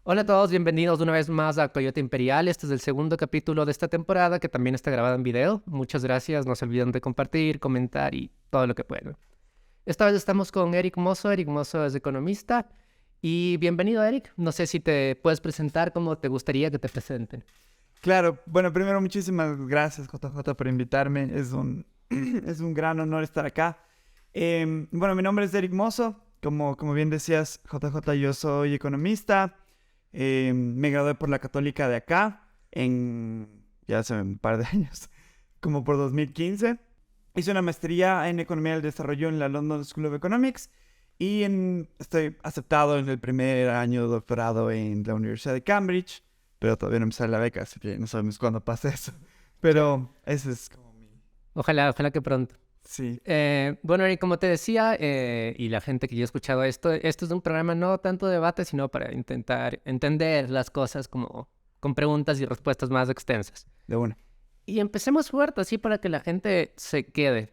Hola a todos, bienvenidos una vez más a Coyote Imperial. Este es el segundo capítulo de esta temporada que también está grabado en video. Muchas gracias, no se olviden de compartir, comentar y todo lo que puedan. Esta vez estamos con Eric Mozo. Eric Mozo es economista. Y bienvenido, Eric. No sé si te puedes presentar como te gustaría que te presenten. Claro, bueno, primero muchísimas gracias JJ por invitarme, es un gran honor estar acá. Bueno, mi nombre es Eric Mozo, como bien decías JJ, yo soy economista. Me gradué por la Católica de acá, ya hace un par de años, como por 2015. Hice una maestría en Economía del Desarrollo en la London School of Economics y estoy aceptado en el primer año de doctorado en la Universidad de Cambridge, pero todavía no me sale la beca, así que no sabemos cuándo pase eso. Chévere. Pero ese es como mi... Ojalá que pronto. Sí, Bueno, Eric, como te decía, y la gente que ya ha escuchado esto es un programa no tanto de debate, sino para intentar entender las cosas como con preguntas y respuestas más extensas. de una. Y empecemos fuerte, así para que la gente se quede.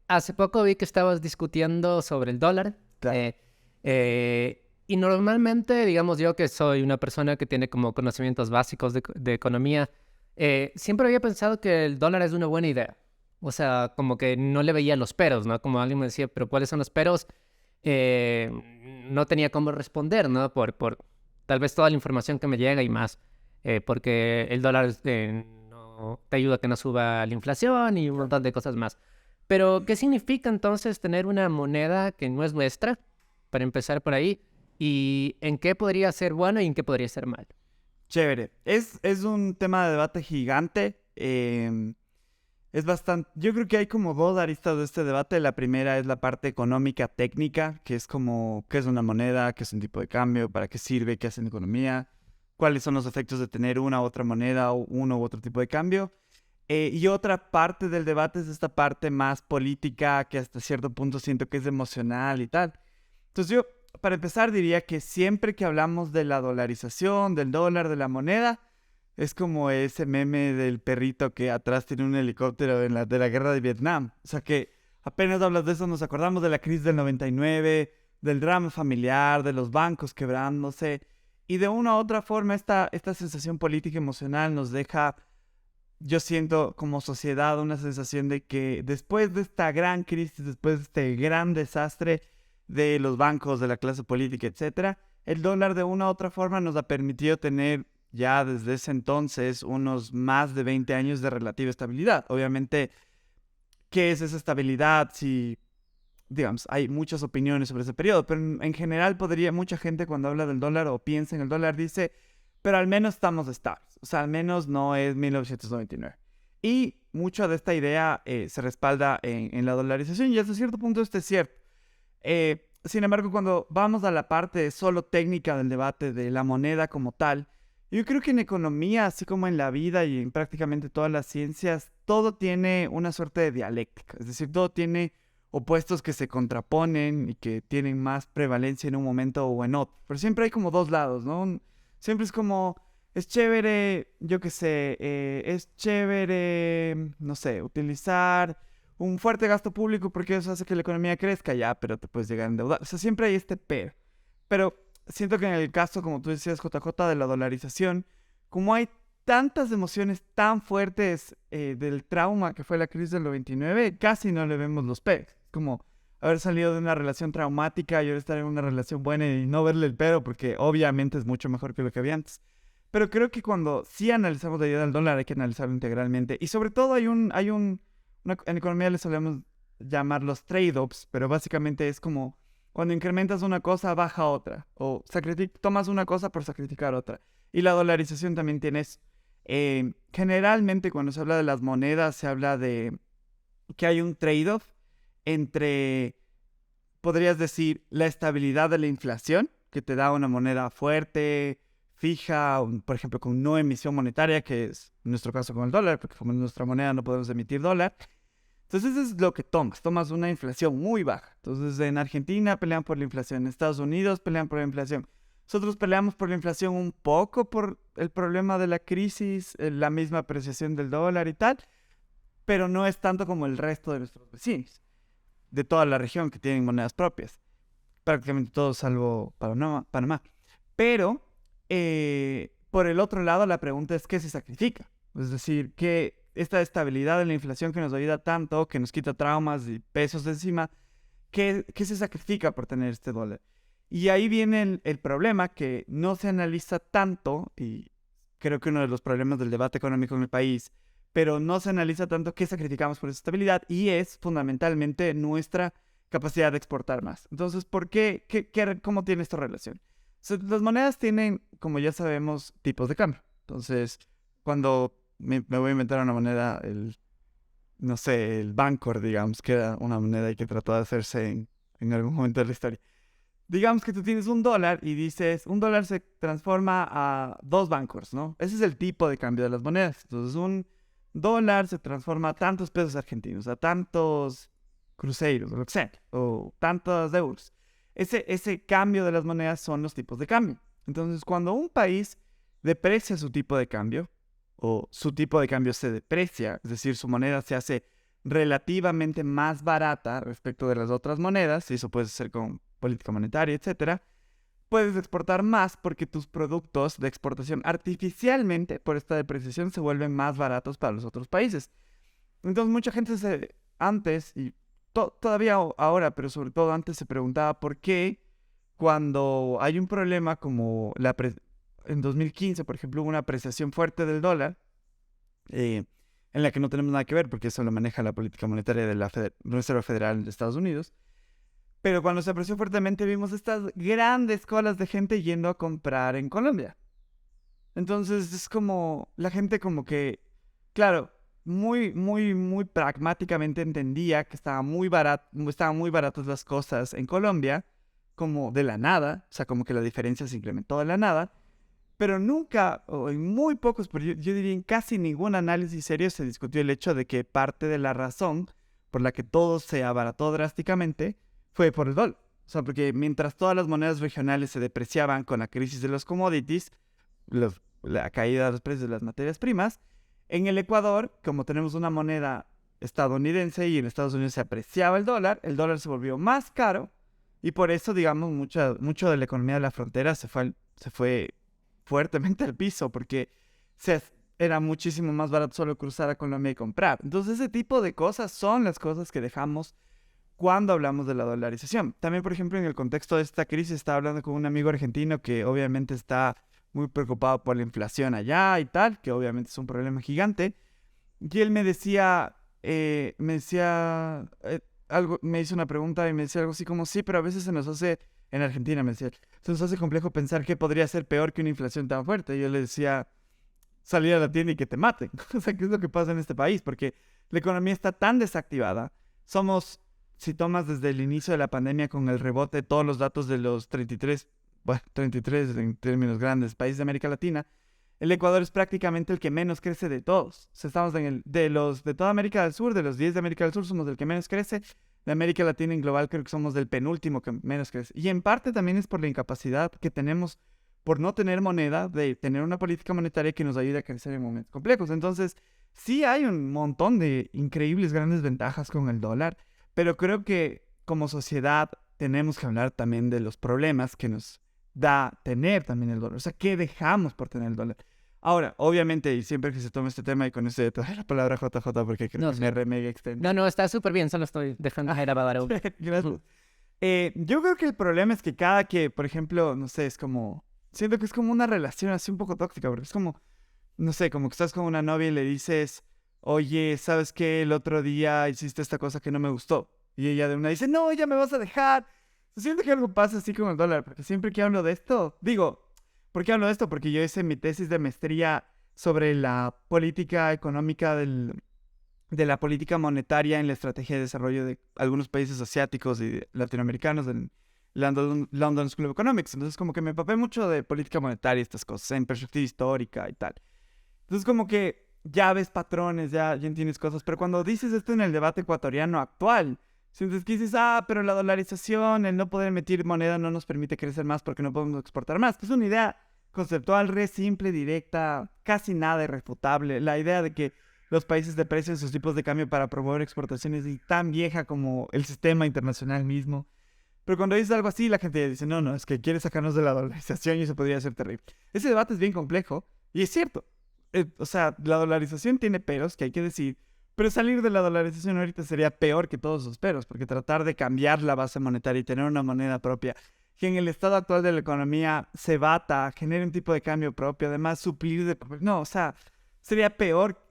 Hace poco vi que estabas discutiendo sobre el dólar. Claro. Y normalmente, digamos yo que soy una persona que tiene como conocimientos básicos de economía, siempre había pensado que el dólar es una buena idea. O sea, como que no le veía los peros, ¿no? Como alguien me decía, pero ¿cuáles son los peros? Eh, no tenía cómo responder, ¿no? Por tal vez toda la información que me llega y más porque el dólar no, te ayuda a que no suba la inflación y un montón de cosas más. Pero, ¿qué significa entonces tener una moneda que no es nuestra? Para empezar por ahí. ¿Y en qué podría ser bueno y en qué podría ser mal? Chévere. Es un tema de debate gigante. Es bastante... Yo creo que hay como dos aristas de este debate. La primera es la parte económica técnica, que es como qué es una moneda, qué es un tipo de cambio, para qué sirve, qué hace en economía, cuáles son los efectos de tener una u otra moneda o uno u otro tipo de cambio. Y otra parte del debate es esta parte más política, que hasta cierto punto siento que es emocional y tal. Entonces yo, para empezar, diría que siempre que hablamos de la dolarización, del dólar, de la moneda, es como ese meme del perrito que atrás tiene un helicóptero de la guerra de Vietnam. O sea que apenas hablas de eso nos acordamos de la crisis del 99, del drama familiar, de los bancos quebrándose. Y de una u otra forma esta sensación política emocional nos deja, yo siento como sociedad una sensación de que después de esta gran crisis, después de este gran desastre de los bancos, de la clase política, etcétera, el dólar de una u otra forma nos ha permitido tener ya desde ese entonces unos más de 20 años de relativa estabilidad. Obviamente, ¿qué es esa estabilidad? Si, digamos, hay muchas opiniones sobre ese periodo, pero en general mucha gente cuando habla del dólar o piensa en el dólar dice, pero al menos estamos estables, o sea, al menos no es 1999. Y mucha de esta idea se respalda en la dolarización y hasta cierto punto esto es cierto. Sin embargo, cuando vamos a la parte solo técnica del debate de la moneda como tal, yo creo que en economía, así como en la vida y en prácticamente todas las ciencias, todo tiene una suerte de dialéctica, es decir, todo tiene opuestos que se contraponen y que tienen más prevalencia en un momento o en otro. Pero siempre hay como dos lados, ¿no? Siempre es como, es chévere, yo qué sé, es chévere, no sé, utilizar un fuerte gasto público porque eso hace que la economía crezca, ya, pero te puedes llegar a endeudar. O sea, siempre hay este pero. Pero siento que en el caso, como tú decías, JJ, de la dolarización, como hay tantas emociones tan fuertes del trauma que fue la crisis del 99, casi no le vemos los peros. Como haber salido de una relación traumática y ahora estar en una relación buena y no verle el pero, porque obviamente es mucho mejor que lo que había antes. Pero creo que cuando sí analizamos la idea del dólar hay que analizarlo integralmente. Y sobre todo en economía le solemos llamar los trade-offs, pero básicamente es como cuando incrementas una cosa, baja otra. O tomas una cosa por sacrificar otra. Y la dolarización también tiene eso. Generalmente cuando se habla de las monedas, se habla de que hay un trade-off entre, podrías decir, la estabilidad de la inflación, que te da una moneda fuerte, fija, por ejemplo, con no emisión monetaria, que es nuestro caso con el dólar, porque como es nuestra moneda no podemos emitir dólar. Entonces eso es lo que tomas una inflación muy baja. Entonces en Argentina pelean por la inflación, en Estados Unidos pelean por la inflación. Nosotros peleamos por la inflación un poco por el problema de la crisis, la misma apreciación del dólar y tal, pero no es tanto como el resto de nuestros vecinos, de toda la región que tienen monedas propias. prácticamente todo salvo Panamá. Pero, por el otro lado, la pregunta es ¿qué se sacrifica? Es decir, que esta estabilidad en la inflación que nos ayuda tanto, que nos quita traumas y pesos de encima, ¿qué se sacrifica por tener este dólar? Y ahí viene el problema que no se analiza tanto, y creo que uno de los problemas del debate económico en el país, pero no se analiza tanto qué sacrificamos por esa estabilidad, y es fundamentalmente nuestra capacidad de exportar más. Entonces, ¿por qué? ¿Cómo tiene esta relación? Las monedas tienen, como ya sabemos, tipos de cambio. Entonces, cuando me voy a inventar una moneda, no sé, el Bancor, digamos, que era una moneda que trató de hacerse en algún momento de la historia. Digamos que tú tienes $1 y dices, $1 se transforma a 2 Bancors, ¿no? Ese es el tipo de cambio de las monedas. Entonces, $1 se transforma a tantos pesos argentinos, a tantos cruceros, o lo que sea, o tantos euros. Ese cambio de las monedas son los tipos de cambio. Entonces, cuando un país deprecia su tipo de cambio, o su tipo de cambio se deprecia, es decir, su moneda se hace relativamente más barata respecto de las otras monedas, y eso puede ser con política monetaria, etcétera, puedes exportar más porque tus productos de exportación artificialmente, por esta depreciación, se vuelven más baratos para los otros países. Entonces, mucha gente antes, y todavía ahora, pero sobre todo antes, se preguntaba por qué cuando hay un problema como en 2015, por ejemplo, hubo una apreciación fuerte del dólar, en la que no tenemos nada que ver porque eso lo maneja la política monetaria de la Reserva Federal de Estados Unidos. Pero cuando se apreció fuertemente vimos estas grandes colas de gente yendo a comprar en Colombia. Entonces es como la gente como que, claro, muy, muy, muy pragmáticamente entendía que estaban muy baratas las cosas en Colombia, como de la nada, o sea, como que la diferencia se incrementó de la nada. Pero nunca, o en muy pocos, pero yo diría en casi ningún análisis serio se discutió el hecho de que parte de la razón por la que todo se abarató drásticamente fue por el dólar. O sea, porque mientras todas las monedas regionales se depreciaban con la crisis de los commodities, la caída de los precios de las materias primas, en el Ecuador, como tenemos una moneda estadounidense y en Estados Unidos se apreciaba el dólar se volvió más caro y por eso, digamos, mucho de la economía de la frontera se fue fuertemente al piso porque era muchísimo más barato solo cruzar a Colombia y comprar. Entonces ese tipo de cosas son las cosas que dejamos cuando hablamos de la dolarización. También, por ejemplo, en el contexto de esta crisis, estaba hablando con un amigo argentino que obviamente está muy preocupado por la inflación allá y tal, que obviamente es un problema gigante. Y él me decía algo, me hizo una pregunta y me decía algo así como, sí, pero a veces se nos hace, en Argentina me decía, se nos hace complejo pensar qué podría ser peor que una inflación tan fuerte. Y yo le decía, salir a la tienda y que te maten. O sea, ¿qué es lo que pasa en este país? Porque la economía está tan desactivada. Si tomas desde el inicio de la pandemia con el rebote, todos los datos de los 33 en términos grandes, países de América Latina, el Ecuador es prácticamente el que menos crece de todos. O sea, estamos de toda América del Sur, de los 10 de América del Sur, somos el que menos crece. De América Latina en global creo que somos del penúltimo que menos crece. Y en parte también es por la incapacidad que tenemos por no tener moneda, de tener una política monetaria que nos ayude a crecer en momentos complejos. Entonces, sí hay un montón de increíbles grandes ventajas con el dólar, pero creo que como sociedad tenemos que hablar también de los problemas que nos da tener también el dólar. O sea, ¿qué dejamos por tener el dólar? Ahora, obviamente, y siempre que se toma este tema, y con esto te doy la palabra JJ porque creo que me mega extenso. No, está súper bien, solo estoy dejando a Barau. Gracias. Yo creo que el problema es que cada que, por ejemplo, no sé, siento que es como una relación así un poco tóxica, porque es como, no sé, como que estás con una novia y le dices, oye, ¿sabes qué? El otro día hiciste esta cosa que no me gustó. Y ella de una dice, no, ya me vas a dejar. Siento que algo pasa así con el dólar, porque siempre que hablo de esto, ¿por qué hablo de esto? Porque yo hice mi tesis de maestría sobre la política económica de la política monetaria en la estrategia de desarrollo de algunos países asiáticos y latinoamericanos en London School of Economics. Entonces como que me empapé mucho de política monetaria y estas cosas, en perspectiva histórica y tal. Entonces como que ya ves patrones, ya entiendes cosas, pero cuando dices esto en el debate ecuatoriano actual, sientes que dices, pero la dolarización, el no poder emitir moneda no nos permite crecer más porque no podemos exportar más. Es una idea conceptual, re simple, directa, casi nada irrefutable. La idea de que los países deprecian sus tipos de cambio para promover exportaciones y tan vieja como el sistema internacional mismo. Pero cuando dices algo así, la gente dice, no, es que quiere sacarnos de la dolarización y eso podría ser terrible. Ese debate es bien complejo y es cierto. O sea, la dolarización tiene peros que hay que decir, pero salir de la dolarización ahorita sería peor que todos esos peros, porque tratar de cambiar la base monetaria y tener una moneda propia, que en el estado actual de la economía se bata, genere un tipo de cambio propio, además suplir de... No, o sea, sería peor.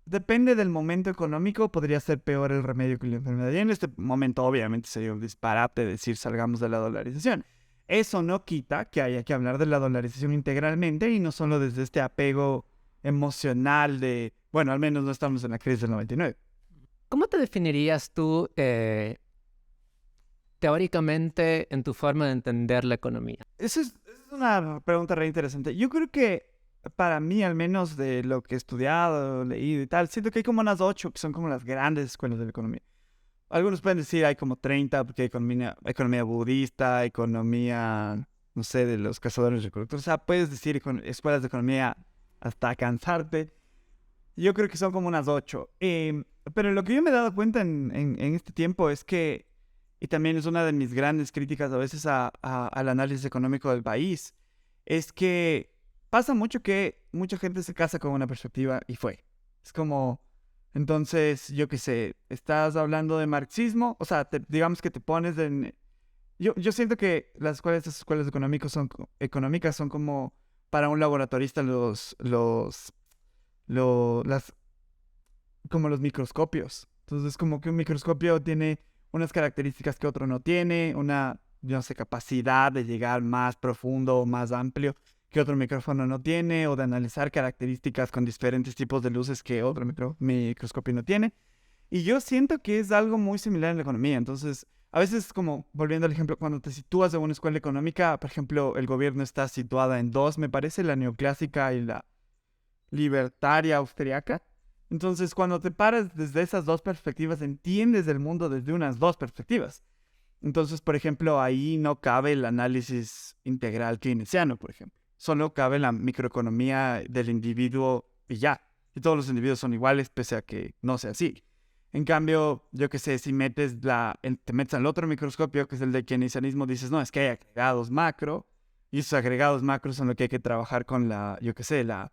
Depende del momento económico, podría ser peor el remedio que la enfermedad. Y en este momento, obviamente, sería un disparate decir salgamos de la dolarización. Eso no quita que haya que hablar de la dolarización integralmente y no solo desde este apego emocional de, bueno, al menos no estamos en la crisis del 99. ¿Cómo te definirías tú teóricamente en tu forma de entender la economía? Esa es una pregunta re interesante. Yo creo que para mí, al menos de lo que he estudiado, leído y tal, siento que hay como unas 8 que son como las grandes escuelas de la economía. Algunos pueden decir hay como 30 porque hay economía budista, economía, no sé, de los cazadores recolectores. O sea, puedes decir escuelas de economía hasta cansarte. Yo creo que son como unas 8. Pero lo que yo me he dado cuenta en este tiempo es que, y también es una de mis grandes críticas a veces al análisis económico del país, es que pasa mucho que mucha gente se casa con una perspectiva y fue. Es como, entonces, yo qué sé, estás hablando de marxismo, o sea, digamos que te pones en... Yo siento que estas escuelas económicas son como para un laboratorista las como los microscopios. Entonces, como que un microscopio tiene unas características que otro no tiene, una, no sé, capacidad de llegar más profundo o más amplio que otro micrófono no tiene, o de analizar características con diferentes tipos de luces que otro microscopio no tiene. Y yo siento que es algo muy similar en la economía. Entonces, a veces, como volviendo al ejemplo, cuando te sitúas en una escuela económica, por ejemplo, el gobierno está situada en dos, me parece, la neoclásica y la libertaria austriaca. Entonces, cuando te paras desde esas dos perspectivas, entiendes el mundo desde unas dos perspectivas. Entonces, por ejemplo, ahí no cabe el análisis integral keynesiano, por ejemplo. Solo cabe la microeconomía del individuo y ya. Y todos los individuos son iguales, pese a que no sea así. En cambio, yo qué sé, si te metes al otro microscopio, que es el de keynesianismo, dices, no, es que hay agregados macro, y esos agregados macro son lo que hay que trabajar con yo qué sé, la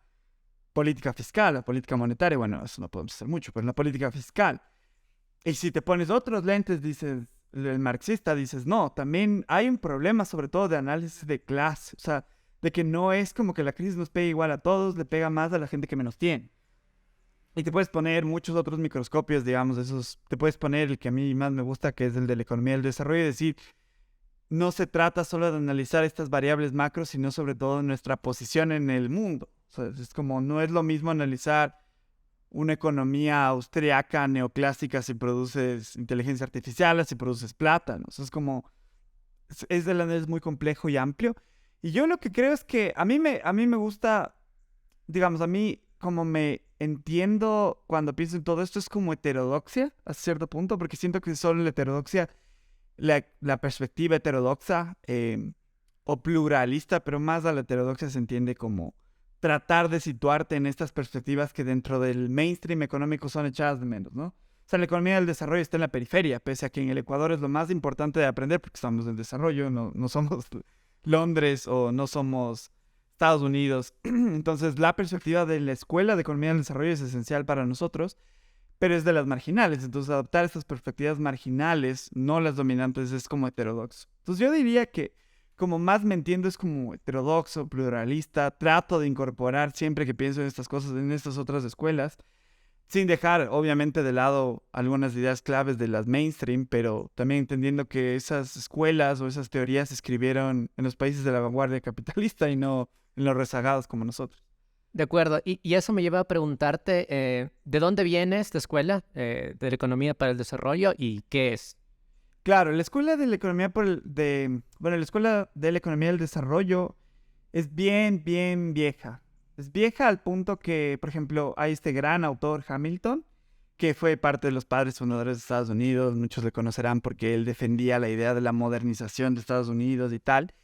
política fiscal, la política monetaria. Bueno, eso no podemos hacer mucho, pero la política fiscal. Y si te pones otros lentes, dices, el marxista, dices, no, también hay un problema sobre todo de análisis de clase, o sea, de que no es como que la crisis nos pega igual a todos, le pega más a la gente que menos tiene. Y te puedes poner muchos otros microscopios, digamos, te puedes poner el que a mí más me gusta, que es el de la economía del desarrollo, y decir, no se trata solo de analizar estas variables macro, sino sobre todo nuestra posición en el mundo. O sea, es como, no es lo mismo analizar una economía austriaca neoclásica si produces inteligencia artificial, si produces plata, O sea, es como, es muy complejo y amplio. Y yo lo que creo es que a mí me gusta, digamos, a mí como me entiendo cuando pienso en todo esto es como heterodoxia a cierto punto, porque siento que solo la heterodoxia, la perspectiva heterodoxa o pluralista, pero más a la heterodoxia se entiende como tratar de situarte en estas perspectivas que dentro del mainstream económico son echadas de menos, ¿no? O sea, la economía del desarrollo está en la periferia, pese a que en el Ecuador es lo más importante de aprender porque estamos en desarrollo, no somos Londres o no somos Estados Unidos. Entonces, la perspectiva de la escuela de economía del desarrollo es esencial para nosotros, pero es de las marginales. Entonces, adoptar estas perspectivas marginales, no las dominantes, es como heterodoxo. Entonces, yo diría que como más me entiendo es como heterodoxo, pluralista, trato de incorporar siempre que pienso en estas cosas en estas otras escuelas, sin dejar obviamente de lado algunas ideas claves de las mainstream, pero también entendiendo que esas escuelas o esas teorías se escribieron en los países de la vanguardia capitalista y no en los rezagados como nosotros. De acuerdo, y eso me lleva a preguntarte, ¿de dónde viene esta escuela de la economía para el desarrollo y qué es? Claro, la escuela de la economía la escuela de la economía del desarrollo es bien, bien vieja. Es vieja al punto que, por ejemplo, hay este gran autor Hamilton, que fue parte de los padres fundadores de Estados Unidos. Muchos le conocerán porque él defendía la idea de la modernización de Estados Unidos y tal.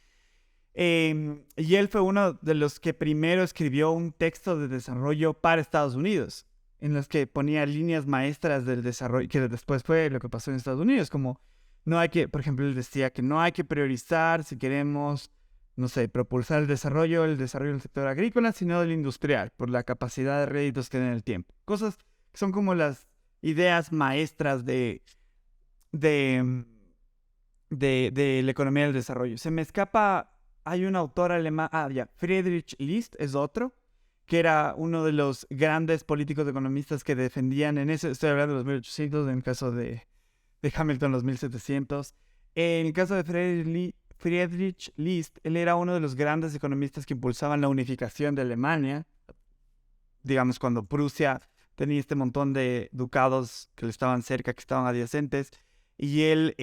Y él fue uno de los que primero escribió un texto de desarrollo para Estados Unidos, en los que ponía líneas maestras del desarrollo, que después fue lo que pasó en Estados Unidos, como no hay que, por ejemplo, él decía que no hay que priorizar si queremos, no sé, propulsar el desarrollo del sector agrícola, sino del industrial, por la capacidad de réditos que da en el tiempo. Cosas que son como las ideas maestras de, de la economía del desarrollo. Se me escapa, hay un autor alemán, Friedrich List es otro, que era uno de los grandes políticos economistas que defendían en ese, estoy hablando de los 1800, en el caso de Hamilton los 1700. En el caso de Friedrich List, él era uno de los grandes economistas que impulsaban la unificación de Alemania, digamos, cuando Prusia tenía este montón de ducados que le estaban cerca, que estaban adyacentes, y él,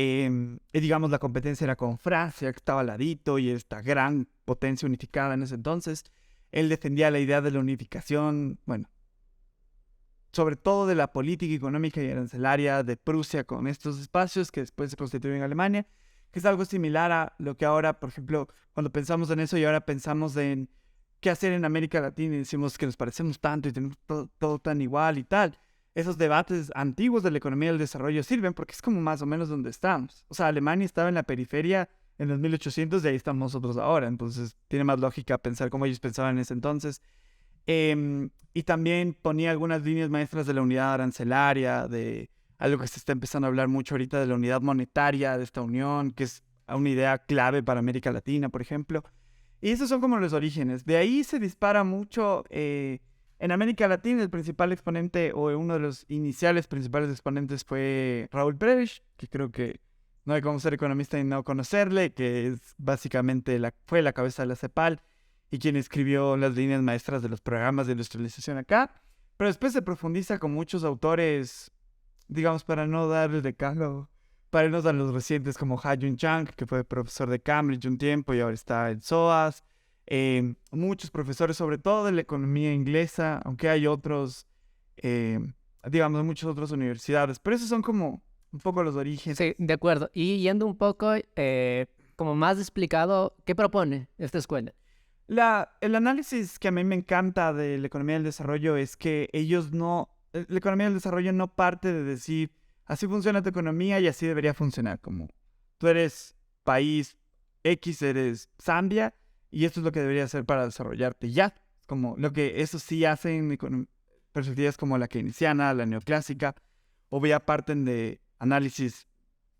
digamos, la competencia era con Francia, que estaba al ladito, y esta gran potencia unificada en ese entonces. Él defendía la idea de la unificación, bueno, sobre todo de la política económica y arancelaria de Prusia con estos espacios que después se constituyen en Alemania, que es algo similar a lo que ahora, por ejemplo, cuando pensamos en eso y ahora pensamos en qué hacer en América Latina y decimos que nos parecemos tanto y tenemos todo tan igual y tal. Esos debates antiguos de la economía del desarrollo sirven porque es como más o menos donde estamos. O sea, Alemania estaba en la periferia en los 1800 y ahí estamos nosotros ahora. Entonces tiene más lógica pensar como ellos pensaban en ese entonces. Y también ponía algunas líneas maestras de la unidad arancelaria, de algo que se está empezando a hablar mucho ahorita de la unidad monetaria de esta unión, que es una idea clave para América Latina, por ejemplo. Y esos son como los orígenes. De ahí se dispara mucho. En América Latina el principal exponente o uno de los iniciales principales exponentes fue Raúl Prebisch, que creo que no hay como ser economista y no conocerle, que es básicamente fue la cabeza de la CEPAL y quien escribió las líneas maestras de los programas de industrialización acá. Pero después se profundiza con muchos autores, digamos, para no dar el decálogo, para irnos a los recientes como Ha-Joon Chang, que fue profesor de Cambridge un tiempo y ahora está en SOAS. Muchos profesores, sobre todo de la economía inglesa, aunque hay otros, digamos, muchas otras universidades. Pero esos son como un poco los orígenes. Sí, de acuerdo. Y yendo un poco, como más explicado, ¿qué propone esta escuela? El análisis que a mí me encanta de la economía del desarrollo es que la economía del desarrollo no parte de decir, así funciona tu economía y así debería funcionar, como tú eres país X, eres Zambia, y esto es lo que debería hacer para desarrollarte ya. Como lo que eso sí hacen perspectivas como la keynesiana, la neoclásica, o ya parten de análisis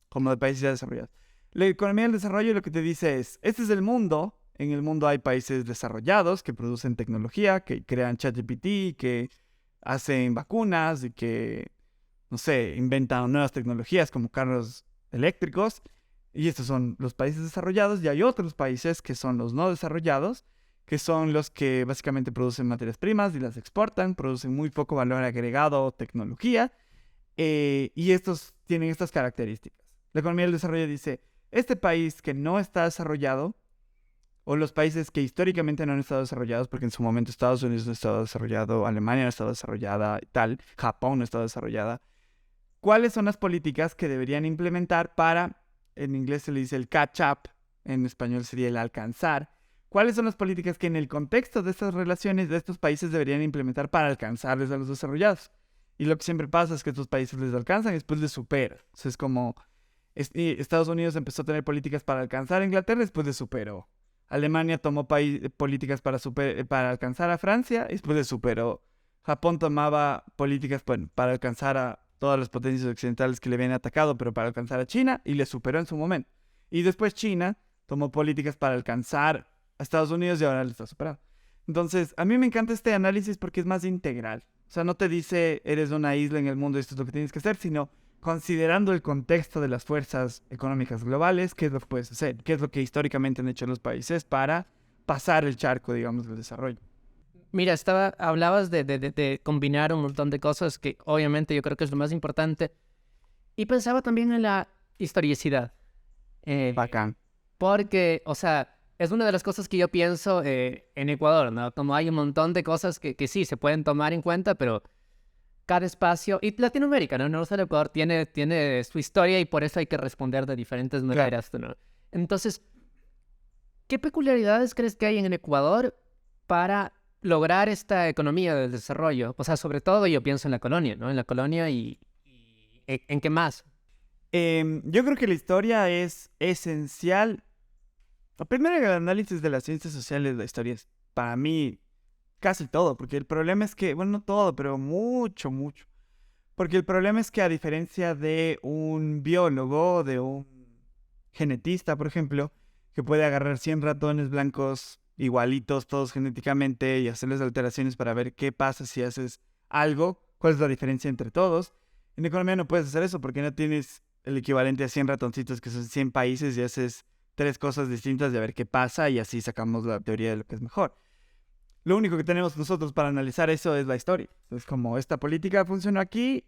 como de países ya desarrollados. La economía del desarrollo lo que te dice es, este es el mundo. En el mundo hay países desarrollados que producen tecnología, que crean ChatGPT, que hacen vacunas y que, no sé, inventan nuevas tecnologías como carros eléctricos. Y estos son los países desarrollados. Y hay otros países que son los no desarrollados, que son los que básicamente producen materias primas y las exportan, producen muy poco valor agregado o tecnología. Y estos tienen estas características. La economía del desarrollo dice, este país que no está desarrollado, o los países que históricamente no han estado desarrollados, porque en su momento Estados Unidos no ha estado desarrollado, Alemania no ha estado desarrollada y tal, Japón no ha estado desarrollada, ¿cuáles son las políticas que deberían implementar para, en inglés se le dice el catch up, en español sería el alcanzar? ¿Cuáles son las políticas que en el contexto de estas relaciones de estos países deberían implementar para alcanzarles a los desarrollados? Y lo que siempre pasa es que estos países les alcanzan y después les superan. O sea, es como Estados Unidos empezó a tener políticas para alcanzar a Inglaterra y después les superó. Alemania tomó políticas para alcanzar a Francia y después les superó. Japón tomaba políticas para alcanzar a todas las potencias occidentales que le habían atacado, pero para alcanzar a China y le superó en su momento. Y después China tomó políticas para alcanzar a Estados Unidos y ahora le está superando. Entonces, a mí me encanta este análisis porque es más integral. O sea, no te dice eres una isla en el mundo y esto es lo que tienes que hacer, sino considerando el contexto de las fuerzas económicas globales, qué es lo que puedes hacer, qué es lo que históricamente han hecho los países para pasar el charco, digamos, del desarrollo. Mira, hablabas de combinar un montón de cosas que obviamente yo creo que es lo más importante. Y pensaba también en la historicidad. Bacán. Porque, o sea, es una de las cosas que yo pienso en Ecuador, ¿no? Como hay un montón de cosas que sí se pueden tomar en cuenta, pero cada espacio, y Latinoamérica, ¿no? No solo Ecuador tiene su historia y por eso hay que responder de diferentes maneras, ¿no? Entonces, ¿qué peculiaridades crees que hay en el Ecuador para lograr esta economía del desarrollo? O sea, sobre todo yo pienso en la colonia, ¿no? En la colonia y ¿en qué más? Yo creo que la historia es esencial. Primero, el análisis de las ciencias sociales, la historia es, para mí, casi todo, porque el problema es que, bueno, no todo, pero mucho, mucho. Porque el problema es que a diferencia de un biólogo, de un genetista, por ejemplo, que puede agarrar 100 ratones blancos igualitos, todos genéticamente, y hacerles alteraciones para ver qué pasa si haces algo, cuál es la diferencia entre todos. En economía no puedes hacer eso porque no tienes el equivalente a 100 ratoncitos que son 100 países y haces tres cosas distintas de a ver qué pasa y así sacamos la teoría de lo que es mejor. Lo único que tenemos nosotros para analizar eso es la historia. Es como esta política funcionó aquí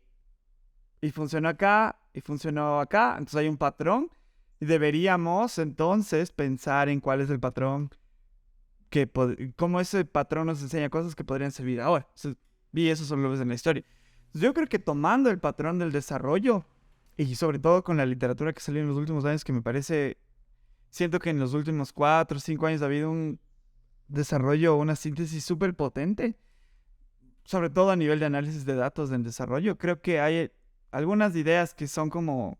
y funcionó acá y funcionó acá. Entonces hay un patrón y deberíamos entonces pensar en cuál es el patrón cómo ese patrón nos enseña cosas que podrían servir ahora. Y eso solo lo ves en la historia. Entonces yo creo que tomando el patrón del desarrollo y sobre todo con la literatura que salió en los últimos años, que me parece, siento que en los últimos 4 o 5 años ha habido un desarrollo, una síntesis súper potente, sobre todo a nivel de análisis de datos en desarrollo. Creo que hay algunas ideas que son como,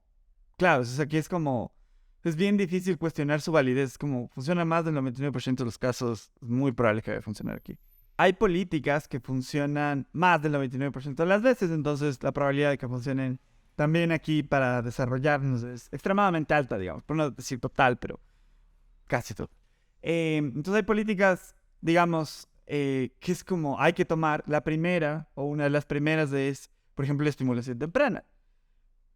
claro, o sea, aquí es como, es bien difícil cuestionar su validez, como funciona más del 99% de los casos, es muy probable que vaya a funcionar aquí. Hay políticas que funcionan más del 99% de las veces, entonces la probabilidad de que funcionen también aquí para desarrollarnos es extremadamente alta, digamos, por no decir total, pero casi todo. Entonces hay políticas, digamos, que es como hay que tomar la primera, o una de las primeras es, por ejemplo, la estimulación temprana.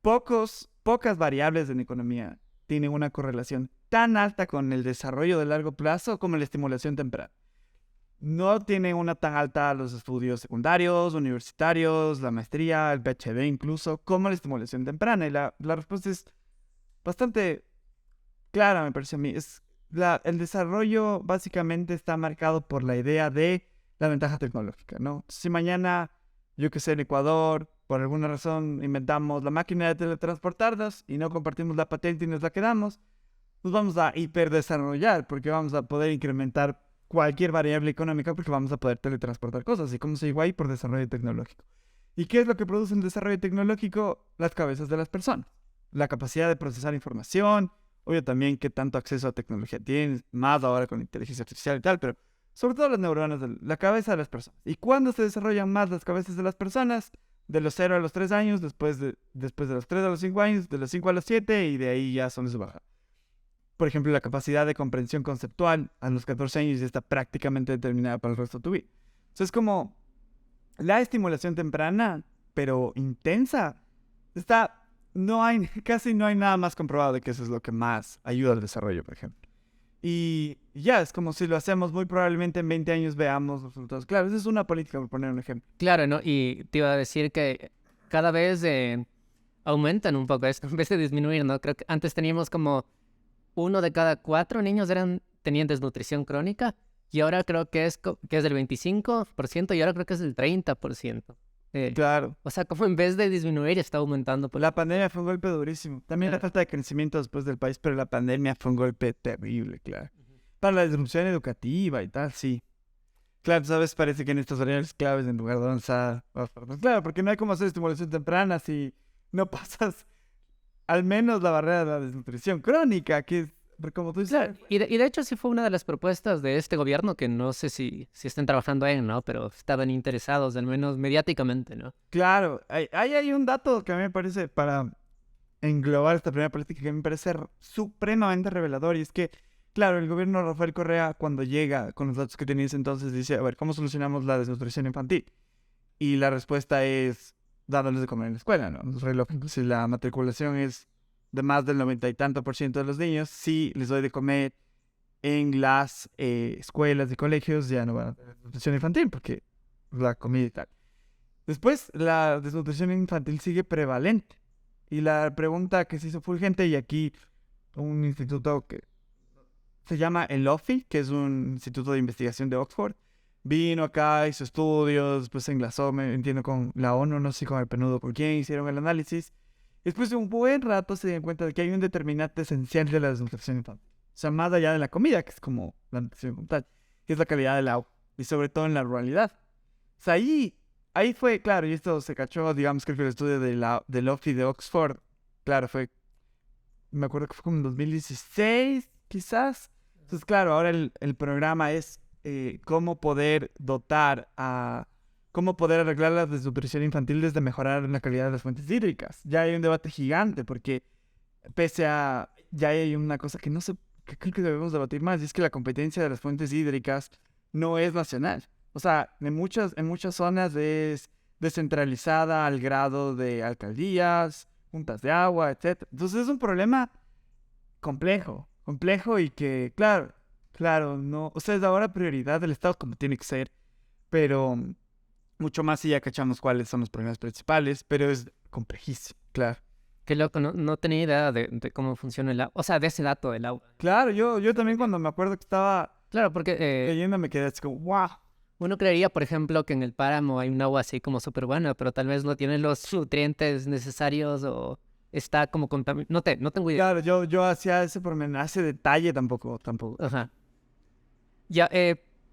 Pocas variables en economía tienen una correlación tan alta con el desarrollo de largo plazo como la estimulación temprana. No tienen una tan alta los estudios secundarios, universitarios, la maestría, el PhD incluso, como la estimulación temprana. Y la respuesta es bastante clara, me parece a mí. El desarrollo básicamente está marcado por la idea de la ventaja tecnológica, ¿no? Si mañana, yo que sé, en Ecuador, por alguna razón, inventamos la máquina de teletransportarnos y no compartimos la patente y nos la quedamos, nos vamos a hiperdesarrollar porque vamos a poder incrementar cualquier variable económica porque vamos a poder teletransportar cosas. Y como se dijo ahí, por desarrollo tecnológico. ¿Y qué es lo que produce el desarrollo tecnológico? Las cabezas de las personas. La capacidad de procesar información, obvio también qué tanto acceso a tecnología tienes, más ahora con inteligencia artificial y tal, pero sobre todo las neuronas de la cabeza de las personas. ¿Y cuándo se desarrollan más las cabezas de las personas? De los 0 a los 3 años, después de los 3 a los 5 años, de los 5 a los 7 y de ahí ya son de su baja. Por ejemplo, la capacidad de comprensión conceptual a los 14 años ya está prácticamente determinada para el resto de tu vida. Entonces es como la estimulación temprana, pero intensa, casi no hay nada más comprobado de que eso es lo que más ayuda al desarrollo, por ejemplo. Y ya, es como si lo hacemos, muy probablemente en 20 años veamos los resultados. Claro, esa es una política, por poner un ejemplo. Claro, ¿no? Y te iba a decir que cada vez aumentan un poco esto, en vez de disminuir, ¿no? Creo que antes teníamos como 1 de cada 4 niños tenían desnutrición crónica y ahora creo que es del 25% y ahora creo que es del 30%. Claro. O sea, como en vez de disminuir está aumentando. La pandemia fue un golpe durísimo. También la falta de crecimiento después del país, pero la pandemia fue un golpe terrible, claro. Para la disrupción educativa y tal, sí. Claro, sabes, parece que en estas variables claves en lugar de avanzar. Claro, porque no hay como hacer estimulación temprana si no pasas al menos la barrera de la desnutrición crónica, que es, como tú dices. Claro, y de hecho sí fue una de las propuestas de este gobierno que no sé si estén trabajando en, ¿no? Pero estaban interesados, al menos mediáticamente, ¿no? Claro, hay un dato que a mí me parece para englobar esta primera política que me parece supremamente revelador y es que, claro, el gobierno de Rafael Correa cuando llega con los datos que tenía entonces dice, a ver, ¿cómo solucionamos la desnutrición infantil? Y la respuesta es dándoles de comer en la escuela, ¿no? Es re lógico. Si la matriculación es de más del 90 y tanto por ciento de los niños, si les doy de comer en las escuelas y colegios, ya no van a tener desnutrición infantil porque la comida y tal. Después, la desnutrición infantil sigue prevalente. Y la pregunta que se hizo fulgente, y aquí un instituto que se llama el OFI, que es un instituto de investigación de Oxford, vino acá, hizo estudios, después se enlazó, me entiendo, con la ONU, no sé si con el PNUD por quién, hicieron el análisis. Después de un buen rato se dieron cuenta de que hay un determinante esencial de la desnutrición infantil. O sea, más allá de la comida, que es como la nutrición como tal, que es la calidad del agua, y sobre todo en la ruralidad. O sea, ahí fue, claro, y esto se cachó, digamos que el estudio del OFI de Oxford, claro, fue me acuerdo que fue como en 2016, quizás. Entonces, claro, ahora el programa es cómo poder cómo poder arreglar la desnutrición infantil desde mejorar la calidad de las fuentes hídricas. Ya hay un debate gigante porque ya hay una cosa que no sé, que creo que debemos debatir más, y es que la competencia de las fuentes hídricas no es nacional. O sea, en muchas zonas es descentralizada al grado de alcaldías, juntas de agua, etcétera. Entonces es un problema complejo y que, claro, no, o sea, es ahora prioridad del Estado como tiene que ser, pero mucho más si ya cachamos cuáles son los problemas principales, pero es complejísimo, claro. Qué loco, no tenía idea de cómo funciona el agua. O sea, de ese dato del agua. Claro, yo también cuando me acuerdo que estaba Claro, porque leyendo me quedé así como, wow. uno creería, por ejemplo, que en el páramo hay un agua así como súper buena, pero tal vez no tiene los nutrientes necesarios o está como contaminado. No tengo idea. Claro, yo hacía ese pormenor, ese detalle tampoco. Ajá. Ya,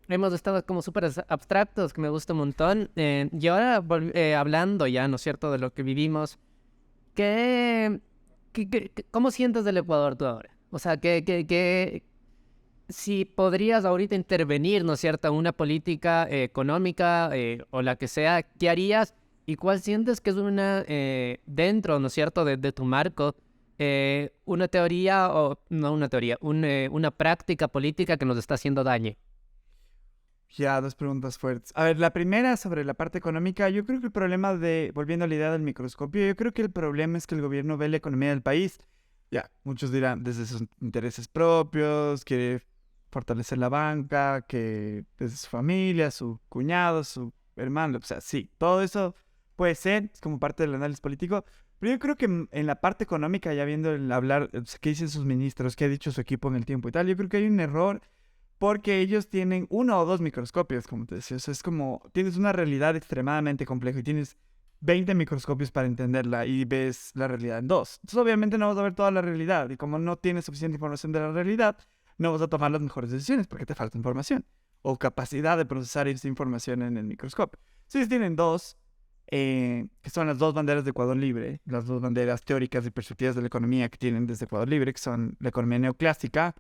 hemos estado como súper abstractos, que me gusta un montón. Y ahora hablando ya, ¿no es cierto?, de lo que vivimos. ¿Cómo sientes del Ecuador tú ahora? O sea, si podrías ahorita intervenir, ¿no es cierto?, en una política económica o la que sea, ¿qué harías? ¿Y cuál sientes que es dentro, ¿no es cierto?, de tu marco, una teoría, o no una teoría, una práctica política que nos está haciendo daño? Ya, dos preguntas fuertes. A ver, la primera sobre la parte económica, yo creo que el problema volviendo a la idea del microscopio, yo creo que el problema es que el gobierno ve la economía del país. Ya, muchos dirán desde sus intereses propios, quiere fortalecer la banca, que desde su familia, su cuñado, su hermano, o sea, sí, todo eso puede ser, es como parte del análisis político, pero yo creo que en la parte económica, ya viendo el hablar, o sea, qué dicen sus ministros, qué ha dicho su equipo en el tiempo y tal, yo creo que hay un error porque ellos tienen uno o dos microscopios, como te decía. O sea, es como, tienes una realidad extremadamente compleja y tienes 20 microscopios para entenderla y ves la realidad en dos. Entonces, obviamente no vas a ver toda la realidad y como no tienes suficiente información de la realidad, no vas a tomar las mejores decisiones porque te falta información o capacidad de procesar esa información en el microscopio. Si ellos tienen dos, que son las dos banderas de Ecuador Libre, las dos banderas teóricas y perspectivas de la economía que tienen desde Ecuador Libre, que son la economía neoclásica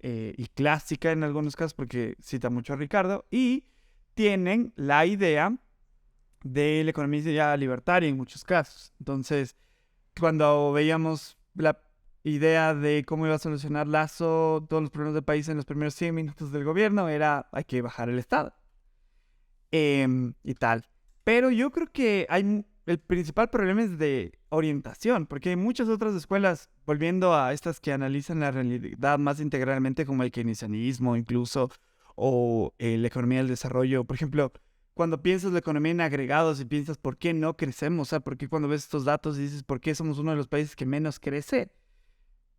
y clásica en algunos casos, porque cita mucho a Ricardo, y tienen la idea de la economía ya libertaria en muchos casos. Entonces, cuando veíamos la idea de cómo iba a solucionar Lazo todos los problemas del país en los primeros 100 minutos del gobierno, era hay que bajar el Estado y tal. Pero yo creo que el principal problema es de orientación, porque hay muchas otras escuelas, volviendo a estas que analizan la realidad más integralmente, como el keynesianismo incluso, o la economía del desarrollo. Por ejemplo, cuando piensas la economía en agregados y piensas por qué no crecemos, o sea, por qué cuando ves estos datos dices por qué somos uno de los países que menos crece,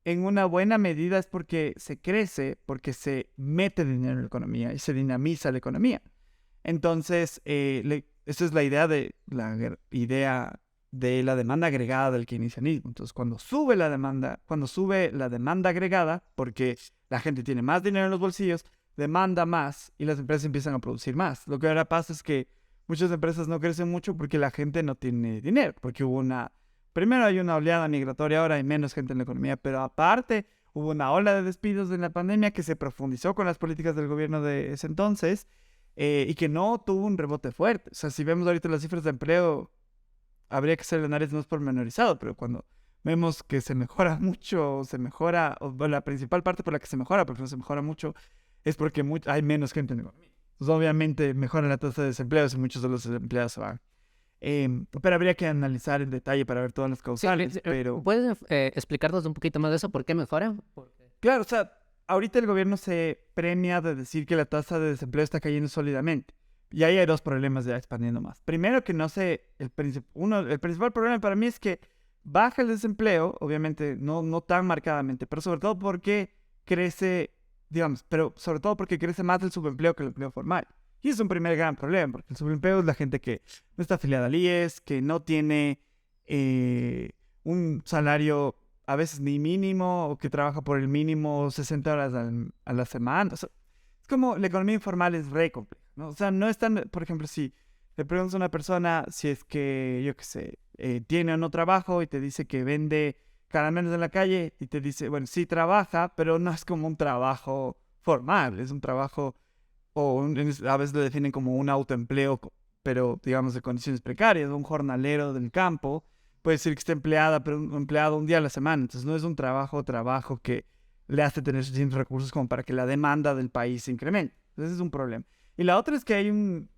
en una buena medida es porque se crece, porque se mete dinero en la economía y se dinamiza la economía. Entonces, esa es la idea de la demanda agregada del keynesianismo. Entonces, cuando sube la demanda agregada, porque la gente tiene más dinero en los bolsillos, demanda más y las empresas empiezan a producir más. Lo que ahora pasa es que muchas empresas no crecen mucho porque la gente no tiene dinero, porque primero hay una oleada migratoria, ahora hay menos gente en la economía, pero aparte hubo una ola de despidos en la pandemia que se profundizó con las políticas del gobierno de ese entonces y que no tuvo un rebote fuerte. O sea, si vemos ahorita las cifras de empleo, habría que hacer el análisis más pormenorizado, pero cuando vemos que se mejora mucho, o la principal parte por la que se mejora, porque no se mejora mucho, es porque hay menos gente en la economía. Entonces, obviamente, mejora la tasa de desempleo y muchos de los desempleados se van. Pero habría que analizar en detalle para ver todas las causales, Sí, pero... ¿puedes explicarnos un poquito más de eso? ¿Por qué mejora? Claro, o sea, ahorita el gobierno se premia de decir que la tasa de desempleo está cayendo sólidamente. Y ahí hay dos problemas ya expandiendo más. Primero que el principal problema para mí es que baja el desempleo, obviamente no tan marcadamente, pero sobre todo porque crece, pero sobre todo porque crece más el subempleo que el empleo formal. Y es un primer gran problema, porque el subempleo es la gente que no está afiliada al IES, que no tiene un salario a veces ni mínimo, o que trabaja por el mínimo 60 horas a la semana. O sea, es como la economía informal es re compleja, ¿no? O sea, no es tan, por ejemplo, si Le preguntas a una persona si es que, yo qué sé, tiene o no trabajo y te dice que vende caramelos en la calle y te dice, bueno, sí trabaja, pero no es como un trabajo formal, es un trabajo, a veces lo definen como un autoempleo, pero digamos de condiciones precarias, un jornalero del campo, puede decir que está empleada, pero un empleado un día a la semana, entonces no es un trabajo que le hace tener suficientes recursos como para que la demanda del país se incremente. Entonces es un problema. Y la otra es que hay un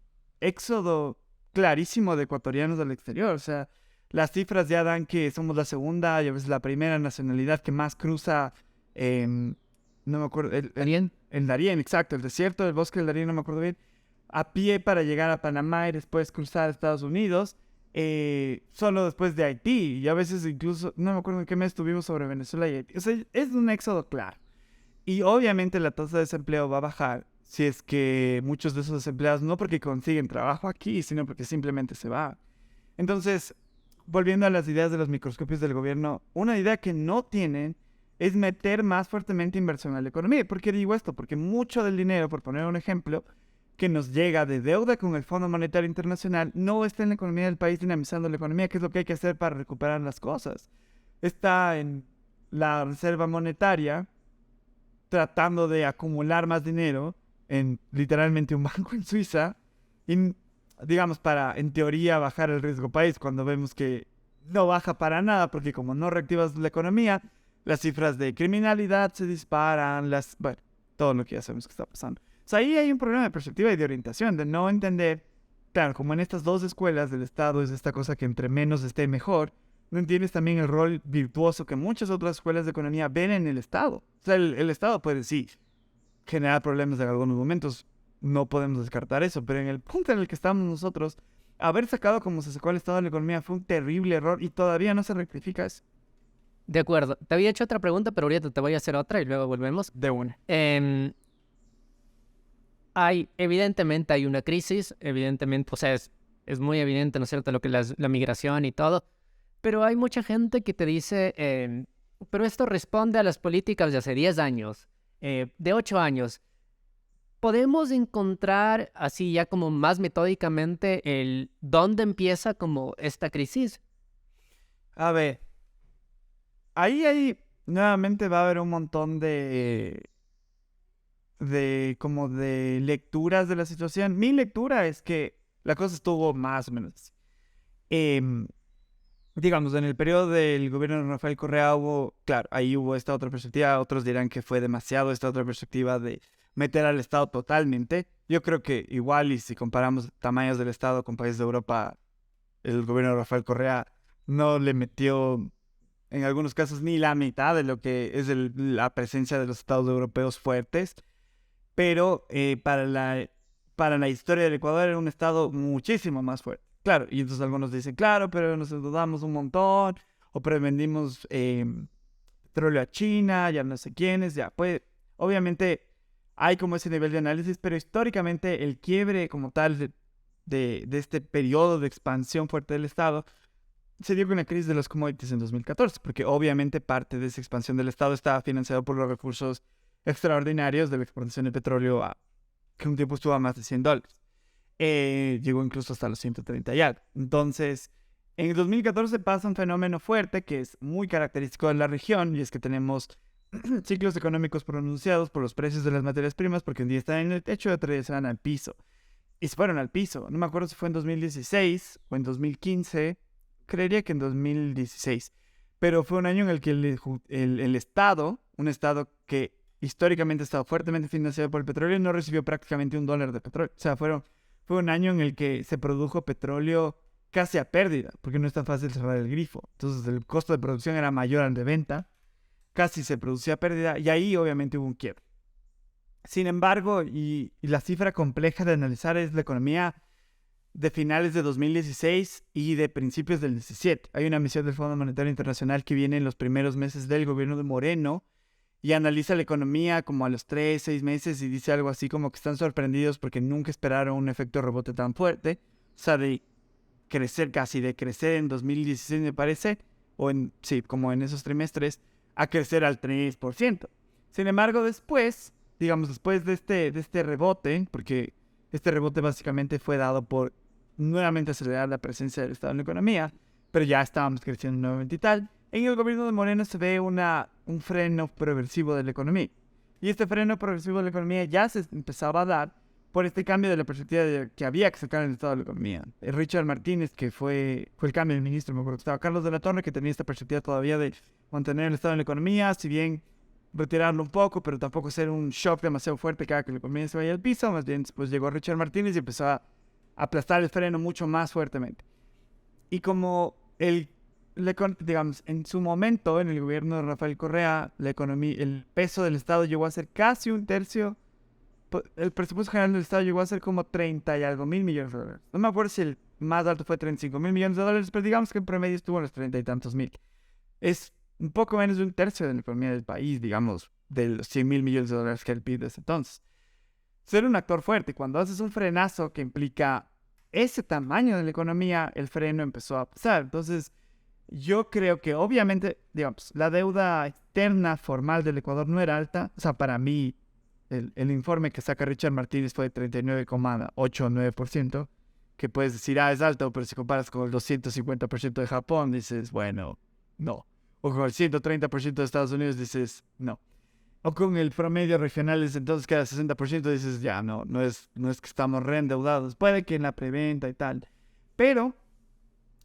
éxodo clarísimo de ecuatorianos al exterior, o sea, las cifras ya dan que somos la segunda y a veces la primera nacionalidad que más cruza, no me acuerdo, ¿Alguien? el Darién, exacto, el desierto del bosque del Darién, no me acuerdo bien, a pie para llegar a Panamá y después cruzar a Estados Unidos, solo después de Haití, y a veces incluso, no me acuerdo en qué mes estuvimos sobre Venezuela y Haití. O sea, es un éxodo claro. Y obviamente la tasa de desempleo va a bajar si es que muchos de esos desempleados no porque consiguen trabajo aquí, sino porque simplemente se van. Entonces, volviendo a las ideas de los microscopios del gobierno, una idea que no tienen es meter más fuertemente inversión a la economía. ¿Por qué digo esto? Porque mucho del dinero, por poner un ejemplo, que nos llega de deuda con el Fondo Monetario Internacional no está en la economía del país dinamizando la economía, que es lo que hay que hacer para recuperar las cosas. Está en la Reserva Monetaria tratando de acumular más dinero en literalmente un banco en Suiza y, digamos, para en teoría bajar el riesgo país cuando vemos que no baja para nada porque como no reactivas la economía, las cifras de criminalidad se disparan, bueno, todo lo que ya sabemos que está pasando. O sea, ahí hay un problema de perspectiva y de orientación, de no entender, claro, como en estas dos escuelas del Estado es esta cosa que entre menos esté mejor, no entiendes también el rol virtuoso que muchas otras escuelas de economía ven en el Estado. O sea, el Estado puede, sí, generar problemas en algunos momentos, no podemos descartar eso, pero en el punto en el que estamos nosotros, haber sacado como se sacó el Estado de la economía fue un terrible error y todavía no se rectifica eso. De acuerdo. Te había hecho otra pregunta, pero ahorita te voy a hacer otra y luego volvemos. De una. Evidentemente hay una crisis, evidentemente, o sea, es muy evidente, ¿no es cierto?, lo que la migración y todo, pero hay mucha gente que te dice, pero esto responde a las políticas de hace 10 años, de 8 años. ¿Podemos encontrar así ya como más metódicamente el dónde empieza como esta crisis? A ver, ahí nuevamente va a haber un montón como de lecturas de la situación. Mi lectura es que la cosa estuvo más o menos así. Digamos, en el periodo del gobierno de Rafael Correa claro, ahí hubo esta otra perspectiva, otros dirán que fue demasiado esta otra perspectiva de meter al Estado totalmente. Yo creo que igual, y si comparamos tamaños del Estado con países de Europa, el gobierno de Rafael Correa no le metió, en algunos casos, ni la mitad de lo que es la presencia de los Estados europeos fuertes, pero para la historia del Ecuador era un Estado muchísimo más fuerte. Claro, y entonces algunos dicen, claro, pero nos endeudamos un montón, o pero vendimos petróleo a China, ya no sé quiénes, ya, pues, obviamente hay como ese nivel de análisis, pero históricamente el quiebre como tal de este periodo de expansión fuerte del Estado se dio con la crisis de los commodities en 2014, porque obviamente parte de esa expansión del Estado estaba financiado por los recursos extraordinarios de la exportación de petróleo, que un tiempo estuvo a más de $100. Llegó incluso hasta los 130 y algo. Entonces, en el 2014 pasa un fenómeno fuerte que es muy característico de la región, y es que tenemos ciclos económicos pronunciados por los precios de las materias primas, porque un día están en el techo y otro día se van al piso. Y se fueron al piso. No me acuerdo si fue en 2016 o en 2015, creería que en 2016. Pero fue un año en el que el Estado, un Estado que históricamente ha estado fuertemente financiado por el petróleo, no recibió prácticamente $1 de petróleo. O sea, fue un año en el que se produjo petróleo casi a pérdida, porque no es tan fácil cerrar el grifo. Entonces el costo de producción era mayor al de venta, casi se producía a pérdida, y ahí obviamente hubo un quiebre. Sin embargo, y la cifra compleja de analizar es la economía de finales de 2016 y de principios del 17. Hay una misión del Fondo Monetario Internacional que viene en los primeros meses del gobierno de Moreno y analiza la economía como a los 3, 6 meses y dice algo así como que están sorprendidos porque nunca esperaron un efecto rebote tan fuerte. O sea, de crecer en 2016 me parece, sí, como en esos trimestres, a crecer al 3%. Sin embargo, después de este rebote, porque este rebote básicamente fue dado por nuevamente acelerar la presencia del Estado en la economía, pero ya estábamos creciendo nuevamente y tal. En el gobierno de Moreno se ve un freno progresivo de la economía. Y este freno progresivo de la economía ya se empezaba a dar por este cambio de la perspectiva de que había que sacar el estado de la economía. Richard Martínez, que fue el cambio de ministro, me acuerdo que estaba Carlos de la Torre, que tenía esta perspectiva todavía de mantener el estado en la economía, si bien retirarlo un poco, pero tampoco hacer un shock demasiado fuerte que haga que la economía se vaya al piso. Más bien, después llegó Richard Martínez y empezó a aplastar el freno mucho más fuertemente. Y como digamos, en su momento, en el gobierno de Rafael Correa, la economía, el peso del Estado llegó a ser casi un tercio. El presupuesto general del Estado llegó a ser como 30 y algo mil millones de dólares. No me acuerdo si el más alto fue 35 mil millones de dólares, pero digamos que en promedio estuvo en los 30 y tantos mil. Es un poco menos de un tercio de la economía del país, digamos, de los 100 mil millones de dólares que él pide desde entonces. Ser un actor fuerte, cuando haces un frenazo que implica ese tamaño de la economía, el freno empezó a pasar. Entonces, yo creo que obviamente, digamos, la deuda externa formal del Ecuador no era alta. O sea, para mí, el informe que saca Richard Martínez fue de 39,89%, que puedes decir, es alto, pero si comparas con el 250% de Japón, dices, bueno, no. O con el 130% de Estados Unidos, dices, no. O con el promedio regional, entonces queda 60%, dices, ya, no es que estamos reendeudados. Puede que en la preventa y tal. Pero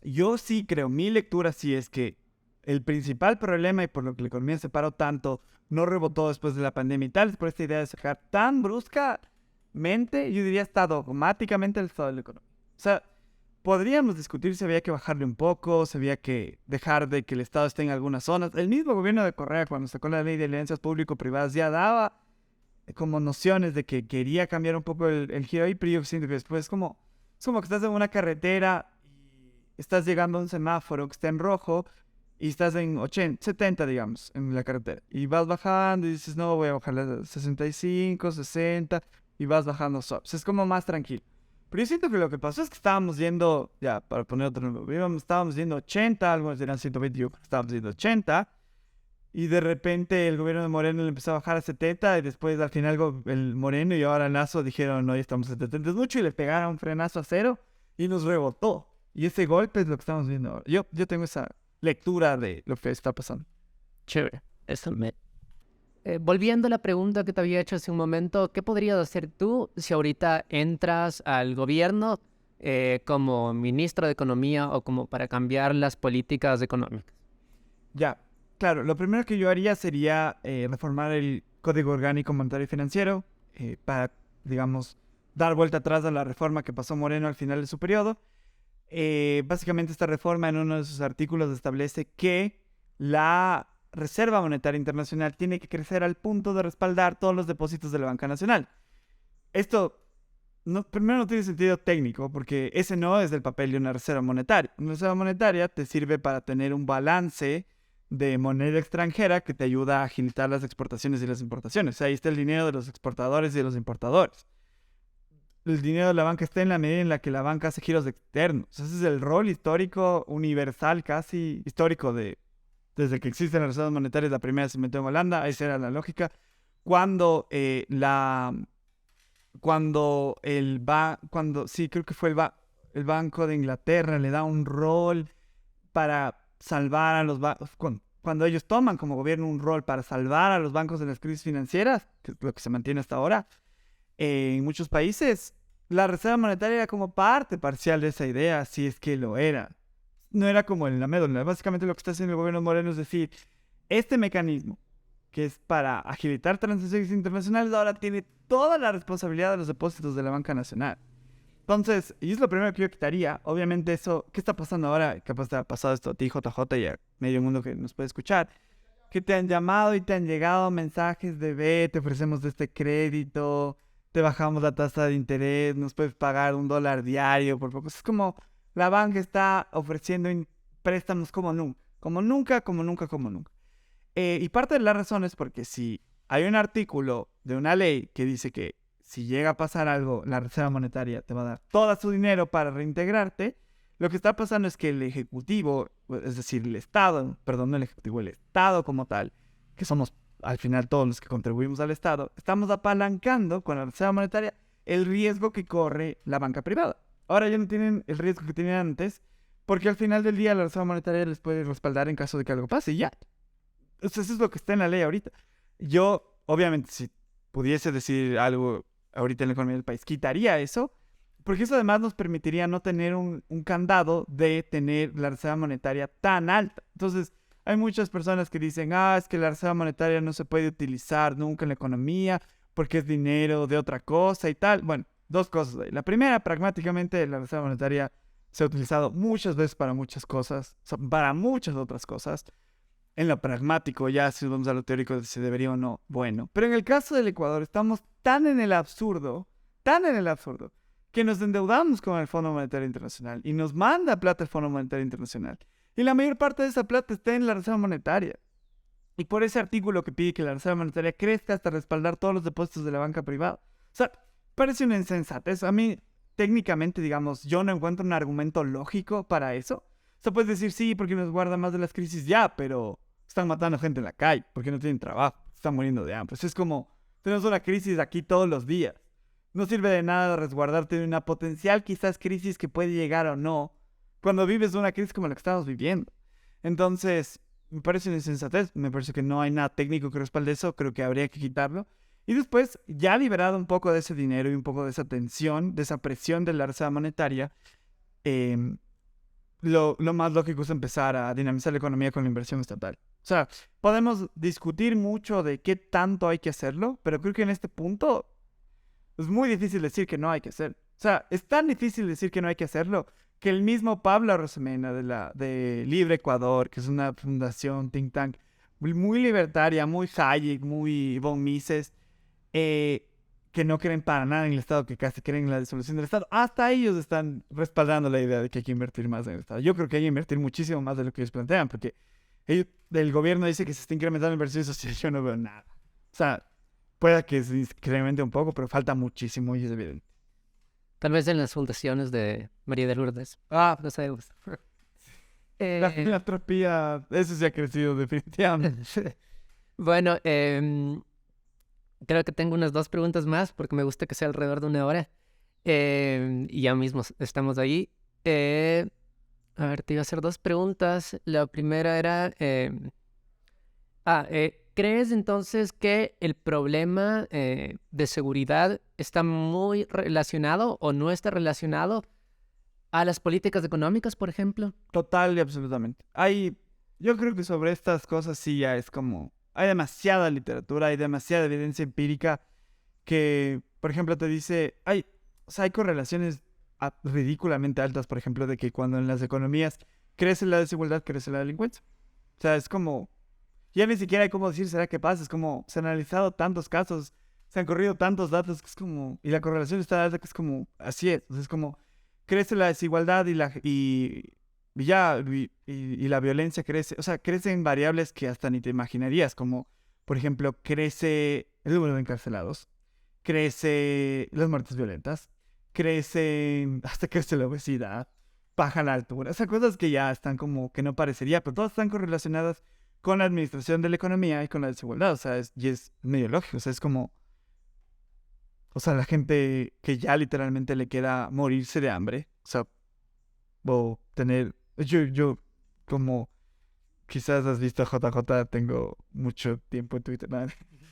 yo sí creo, mi lectura sí es que el principal problema y por lo que la economía se paró tanto, no rebotó después de la pandemia y tal, es por esta idea de sacar tan bruscamente, yo diría hasta dogmáticamente el estado de la economía. O sea, podríamos discutir si había que bajarle un poco, si había que dejar de que el Estado esté en algunas zonas. El mismo gobierno de Correa, cuando sacó la ley de alianzas público-privadas, ya daba como nociones de que quería cambiar un poco el giro ahí, pero yo siento que después es como que estás en una carretera y estás llegando a un semáforo que está en rojo y estás en 80, 70, digamos, en la carretera. Y vas bajando y dices, no, voy a bajar a 65, 60, y vas bajando subs. Es como más tranquilo. Pero yo siento que lo que pasó es que estábamos yendo, ya, para poner otro número, estábamos yendo 80, algunos dirán 121, estábamos yendo 80, y de repente el gobierno de Moreno le empezó a bajar a 70, y después al final el Moreno y ahora Lazo dijeron, no, ya estamos a 70, es mucho, y le pegaron un frenazo a cero, y nos rebotó. Y ese golpe es lo que estamos viendo ahora. Yo tengo esa lectura de lo que está pasando. Chévere. Volviendo a la pregunta que te había hecho hace un momento, ¿qué podrías hacer tú si ahorita entras al gobierno como ministro de Economía o como para cambiar las políticas económicas? Ya, claro, lo primero que yo haría sería reformar el Código Orgánico Monetario y Financiero para, digamos, dar vuelta atrás a la reforma que pasó Moreno al final de su periodo. Básicamente esta reforma en uno de sus artículos establece que la Reserva Monetaria Internacional tiene que crecer al punto de respaldar todos los depósitos de la Banca Nacional. Esto, primero no tiene sentido técnico, porque ese no es el papel de una reserva monetaria. Una reserva monetaria te sirve para tener un balance de moneda extranjera que te ayuda a agilitar las exportaciones y las importaciones. O sea, ahí está el dinero de los exportadores y de los importadores. El dinero de la banca está en la medida en la que la banca hace giros externos. Ese es el rol histórico, universal, casi histórico desde que existen las reservas monetarias. La primera se inventó en Holanda, esa era la lógica. Cuando creo que fue el Banco de Inglaterra le da un rol para salvar a los bancos. Cuando ellos toman como gobierno un rol para salvar a los bancos de las crisis financieras, que es lo que se mantiene hasta ahora, en muchos países, la reserva monetaria era como parte parcial de esa idea, si es que lo era. No era como en la médula. Básicamente lo que está haciendo el gobierno Moreno es decir, este mecanismo, que es para agilitar transacciones internacionales, ahora tiene toda la responsabilidad de los depósitos de la Banca Nacional. Entonces, y es lo primero que yo quitaría. Obviamente eso, ¿qué está pasando ahora? Capaz te ha pasado esto a ti, JJ, y a medio mundo que nos puede escuchar. Que te han llamado y te han llegado mensajes de, te ofrecemos este crédito, te bajamos la tasa de interés, nos puedes pagar $1 diario por poco. Es como la banca está ofreciendo préstamos como nunca. Y parte de la razón es porque si hay un artículo de una ley que dice que si llega a pasar algo, la Reserva Monetaria te va a dar todo su dinero para reintegrarte, lo que está pasando es que el Ejecutivo, es decir, el Estado como tal, que somos al final todos los que contribuimos al Estado, estamos apalancando con la Reserva Monetaria el riesgo que corre la banca privada. ahora ya no tienen el riesgo que tenían antes, porque al final del día la Reserva Monetaria les puede respaldar en caso de que algo pase y ya. O sea, eso es lo que está en la ley ahorita. Yo, obviamente, si pudiese decir algo ahorita en la economía del país, quitaría eso, porque eso además nos permitiría no tener un candado de tener la Reserva Monetaria tan alta. Entonces, hay muchas personas que dicen, es que la Reserva Monetaria no se puede utilizar nunca en la economía porque es dinero de otra cosa y tal. Bueno, dos cosas ahí. La primera, pragmáticamente, la Reserva Monetaria se ha utilizado muchas veces para muchas cosas, o sea, para muchas otras cosas. En lo pragmático, ya si vamos a lo teórico de si debería o no, bueno. Pero en el caso del Ecuador estamos tan en el absurdo, que nos endeudamos con el Fondo Monetario Internacional y nos manda plata el Fondo Monetario Internacional. Y la mayor parte de esa plata está en la Reserva Monetaria. Y por ese artículo que pide que la Reserva Monetaria crezca hasta respaldar todos los depósitos de la banca privada. O sea, parece una insensatez. A mí, técnicamente, digamos, yo no encuentro un argumento lógico para eso. O sea, puedes decir, sí, porque nos guarda más de las crisis ya, pero están matando gente en la calle, porque no tienen trabajo, están muriendo de hambre. Es como, tenemos una crisis aquí todos los días. No sirve de nada resguardarte de una potencial quizás crisis que puede llegar o no, cuando vives una crisis como la que estamos viviendo. Entonces, me parece una insensatez, me parece que no hay nada técnico que respalde eso, creo que habría que quitarlo. Y después, ya liberado un poco de ese dinero y un poco de esa tensión, de esa presión de la Reserva Monetaria, lo más lógico es empezar a dinamizar la economía con la inversión estatal. O sea, podemos discutir mucho de qué tanto hay que hacerlo, pero creo que en este punto es muy difícil decir que no hay que hacerlo. O sea, es tan difícil decir que no hay que hacerlo que el mismo Pablo Rosemena de Libre Ecuador, que es una fundación think tank muy libertaria, muy Hayek, muy von Mises, que no creen para nada en el Estado, que casi creen en la disolución del Estado, hasta ellos están respaldando la idea de que hay que invertir más en el Estado. Yo creo que hay que invertir muchísimo más de lo que ellos plantean, porque el gobierno dice que se está incrementando la inversión social, yo no veo nada. O sea, pueda que se incremente un poco, pero falta muchísimo y es evidente. Tal vez en las fundaciones de María de Lourdes. No sé. La filantropía, eso se ha crecido definitivamente. Bueno, creo que tengo unas 2 preguntas más porque me gusta que sea alrededor de 1 hora. Y ya mismo estamos ahí. A ver, te iba a hacer 2 preguntas. La primera era... ¿crees entonces que el problema de seguridad está muy relacionado o no está relacionado a las políticas económicas, por ejemplo? Total y absolutamente. Yo creo que sobre estas cosas sí ya es como, hay demasiada literatura, hay demasiada evidencia empírica que, por ejemplo, te dice, o sea, hay correlaciones ridículamente altas, por ejemplo, de que cuando en las economías crece la desigualdad, crece la delincuencia. O sea, es como, ya ni siquiera hay cómo decir, ¿será que pasa? Es como, se han analizado tantos casos, se han corrido tantos datos, que es como, y la correlación está alta, que es como, así es. Entonces es como, crece la desigualdad y la violencia crece. O sea, crecen variables que hasta ni te imaginarías, como, por ejemplo, crece el número de encarcelados, crece las muertes violentas, hasta crece la obesidad, baja la altura. O sea, cosas que ya están como, que no parecería, pero todas están correlacionadas con la administración de la economía y con la desigualdad. O sea, y es medio lógico. O sea, es como, o sea, la gente que ya literalmente le queda morirse de hambre. O sea, o tener, yo como quizás has visto a JJ, tengo mucho tiempo en Twitter. ¿No? O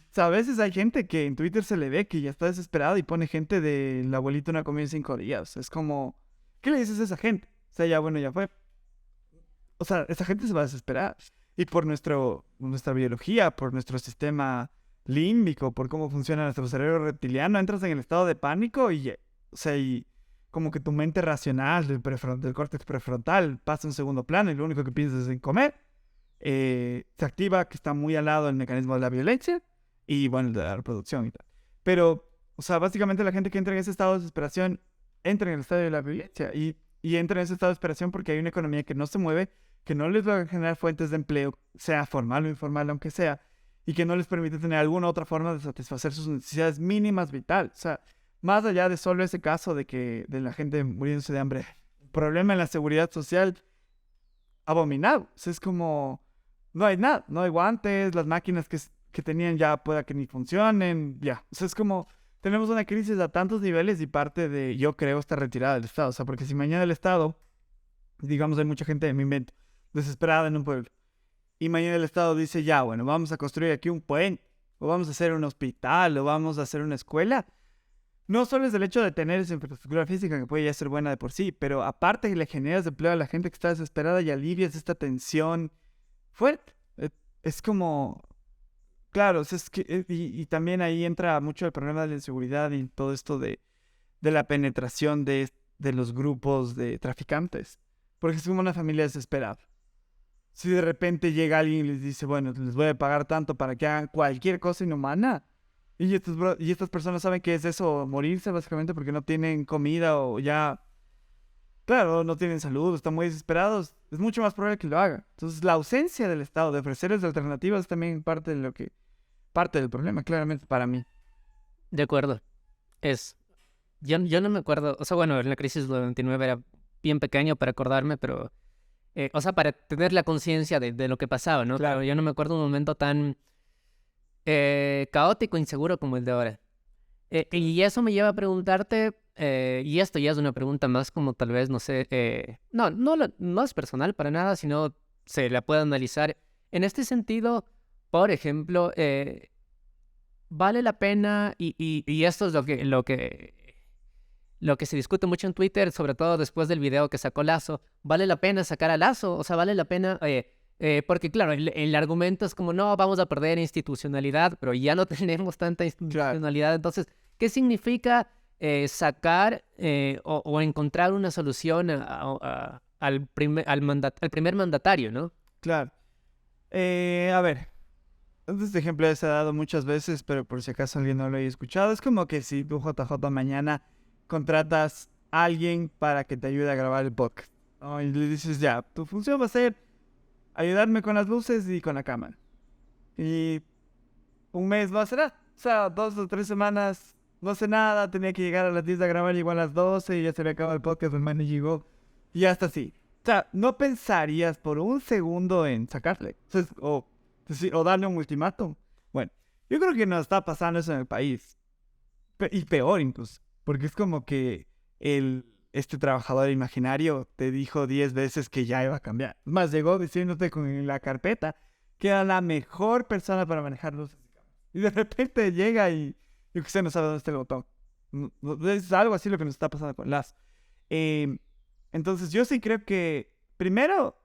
sea, a veces hay gente que en Twitter se le ve que ya está desesperado y pone gente de la abuelita una comida en 5 días. Es como, ¿qué le dices a esa gente? O sea, ya bueno, ya fue. O sea, esa gente se va a desesperar. Y por nuestra biología, por nuestro sistema límbico, por cómo funciona nuestro cerebro reptiliano, entras en el estado de pánico y, o sea, y como que tu mente racional del córtex prefrontal pasa a un segundo plano y lo único que piensas es en comer. Se activa, que está muy al lado el mecanismo de la violencia y, bueno, el de la reproducción y tal. Pero, o sea, básicamente la gente que entra en ese estado de desesperación entra en el estado de la violencia y entra en ese estado de desesperación porque hay una economía que no se mueve, que no les va a generar fuentes de empleo, sea formal o informal, aunque sea, y que no les permite tener alguna otra forma de satisfacer sus necesidades mínimas vitales. O sea, más allá de solo ese caso de la gente muriéndose de hambre, el problema en la seguridad social, abominable. O sea, es como, no hay nada, no hay guantes, las máquinas que tenían ya pueda que ni funcionen, ya. O sea, es como, tenemos una crisis a tantos niveles y parte de, yo creo, esta retirada del Estado. O sea, porque si mañana el Estado, digamos, hay mucha gente, me invento, desesperada en un pueblo, y mañana el Estado dice, ya, bueno, vamos a construir aquí un puente, o vamos a hacer un hospital, o vamos a hacer una escuela. No solo es el hecho de tener esa infraestructura física que puede ya ser buena de por sí, pero aparte le generas empleo a la gente que está desesperada y alivias esta tensión fuerte. Es como, claro, o sea, es que, y también ahí entra mucho el problema de la inseguridad y todo esto de la penetración de los grupos de traficantes. Porque es como una familia desesperada. Si de repente llega alguien y les dice, bueno, les voy a pagar tanto para que hagan cualquier cosa inhumana, y estas personas saben que es eso, morirse básicamente porque no tienen comida o ya, claro, no tienen salud, están muy desesperados, es mucho más probable que lo hagan. Entonces la ausencia del Estado de ofrecerles alternativas es también parte del problema, claramente para mí. De acuerdo. Es, yo no me acuerdo, o sea, bueno, en la crisis del 99 era bien pequeño para acordarme, pero, o sea, para tener la conciencia de lo que pasaba, ¿no? Claro. Pero yo no me acuerdo un momento tan caótico, inseguro como el de ahora. Y eso me lleva a preguntarte, y esto ya es una pregunta más como tal vez, no sé, no es personal para nada, sino se la puede analizar. En este sentido, por ejemplo, vale la pena, y esto es lo que se discute mucho en Twitter, sobre todo después del video que sacó Lazo, ¿vale la pena sacar a Lazo? O sea, ¿vale la pena? Porque claro, el argumento es como, no, vamos a perder institucionalidad, pero ya no tenemos tanta Claro. institucionalidad. Entonces, ¿qué significa sacar o encontrar una solución al primer mandatario, ¿no? Claro. A ver, este ejemplo ya se ha dado muchas veces, pero por si acaso alguien no lo haya escuchado, es como que si tú, JJ, mañana contratas a alguien para que te ayude a grabar el podcast, ¿no? Y le dices, ya, tu función va a ser ayudarme con las luces y con la cámara. Y un mes no hace nada. O sea, 2 o 3 semanas no hace nada, tenía que llegar a las 10 a grabar, igual a las 12 y ya se le acaba el podcast, el man no llegó. Y hasta así. O sea, no pensarías por un segundo en sacarle. O darle un ultimátum. Bueno, yo creo que nos está pasando eso en el país. Y peor incluso. Porque es como que este trabajador imaginario te dijo 10 veces que ya iba a cambiar. Es más, llegó diciéndote con la carpeta que era la mejor persona para manejar luces y cámaras. Y de repente llega y yo que sé, no sabe dónde está el botón. Es algo así lo que nos está pasando con Lazo. Entonces yo sí creo que, primero,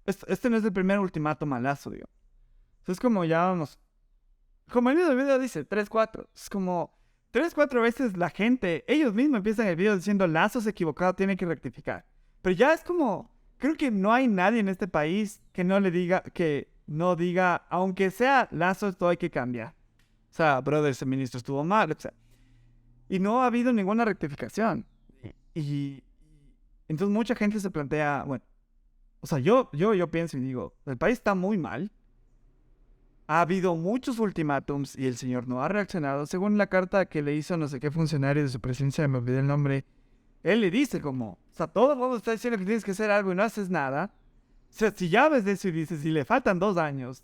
este no es el primer ultimátum a Lazo, digo. Es como ya vamos, como el video dice, 3, 4. Es como 3, 4 veces la gente, ellos mismos empiezan el video diciendo Lazo se equivocado, tiene que rectificar. Pero ya es como, creo que no hay nadie en este país que no diga, aunque sea Lazo, esto hay que cambiar. O sea, brother, ese ministro estuvo mal, o sea. Y no ha habido ninguna rectificación. Y entonces mucha gente se plantea, bueno, o sea, yo pienso y digo, el país está muy mal. Ha habido muchos ultimátums y el señor no ha reaccionado. Según la carta que le hizo no sé qué funcionario de su presidencia, me olvidé el nombre, él le dice como, o sea, todo el mundo está diciendo que tienes que hacer algo y no haces nada. O sea, si ya ves de eso y dices, y le faltan 2 años,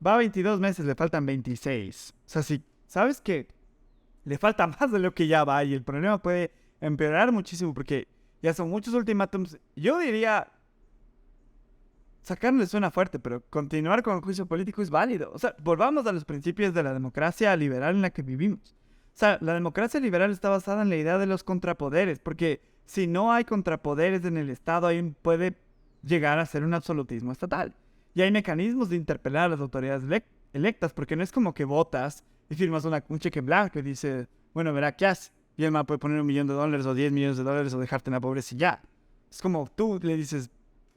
va 22 meses, le faltan 26. O sea, si sabes que le falta más de lo que ya va y el problema puede empeorar muchísimo porque ya son muchos ultimátums. Yo diría, sacarle suena fuerte, pero continuar con el juicio político es válido. O sea, volvamos a los principios de la democracia liberal en la que vivimos. O sea, la democracia liberal está basada en la idea de los contrapoderes, porque si no hay contrapoderes en el Estado, ahí puede llegar a ser un absolutismo estatal. Y hay mecanismos de interpelar a las autoridades electas, porque no es como que votas y firmas un cheque en blanco y dice, bueno, verá qué hace. Y el man puede poner $1 millón o 10 millones de dólares o dejarte en la pobreza y ya. Es como tú le dices,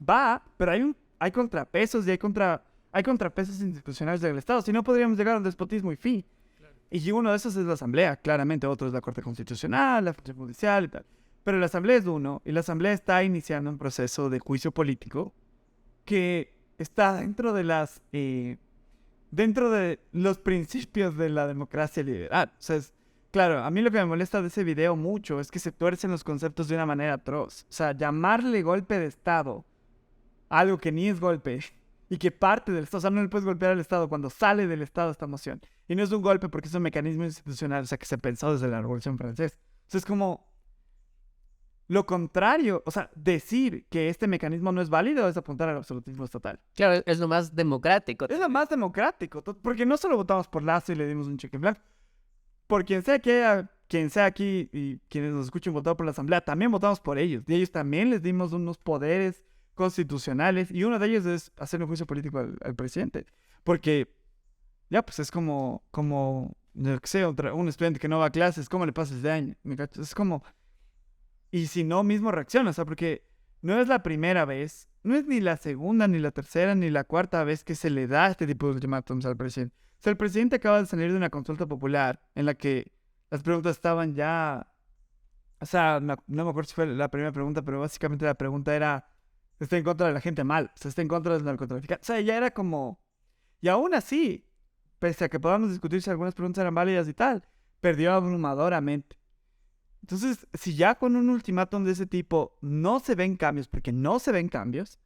va, pero hay contrapesos y hay contrapesos institucionales del Estado. Si no, podríamos llegar al despotismo y fin. Claro. Y uno de esos es la Asamblea, claramente. Otro es la Corte Constitucional, la Función Judicial y tal. Pero la Asamblea es uno, y la Asamblea está iniciando un proceso de juicio político que está dentro de los principios de la democracia liberal. O sea, claro, a mí lo que me molesta de ese video mucho es que se tuercen los conceptos de una manera atroz. O sea, llamarle golpe de Estado algo que ni es golpe y que parte del Estado. O sea, no le puedes golpear al Estado cuando sale del Estado esta moción. Y no es un golpe porque es un mecanismo institucional, o sea, que se pensó desde la Revolución Francesa. O sea, es como lo contrario. O sea, decir que este mecanismo no es válido es apuntar al absolutismo estatal. Claro, es lo más democrático. Es lo más democrático, porque no solo votamos por Lazo y le dimos un cheque en blanco. Por quien sea aquí y quienes nos escuchen votado por la Asamblea, también votamos por ellos. Y ellos también les dimos unos poderes constitucionales y uno de ellos es hacer un juicio político al presidente. Porque ya, pues es como no sé, un estudiante que no va a clases, ¿cómo le pasas de año? ¿Me cachas? Es como, y si no, mismo reacciona, o sea, porque no es la primera vez, no es ni la segunda, ni la tercera, ni la cuarta vez que se le da este tipo de ultimátums al presidente. O sea, el presidente acaba de salir de una consulta popular en la que las preguntas estaban ya, o sea, no me acuerdo si fue la primera pregunta, pero básicamente la pregunta era, está en contra de la gente mal, o sea, está en contra de los narcotraficantes. O sea, ya era como, y aún así, pese a que podamos discutir si algunas preguntas eran válidas y tal, perdió abrumadoramente. Entonces, si ya con un ultimátum de ese tipo no se ven cambios, porque no se ven cambios,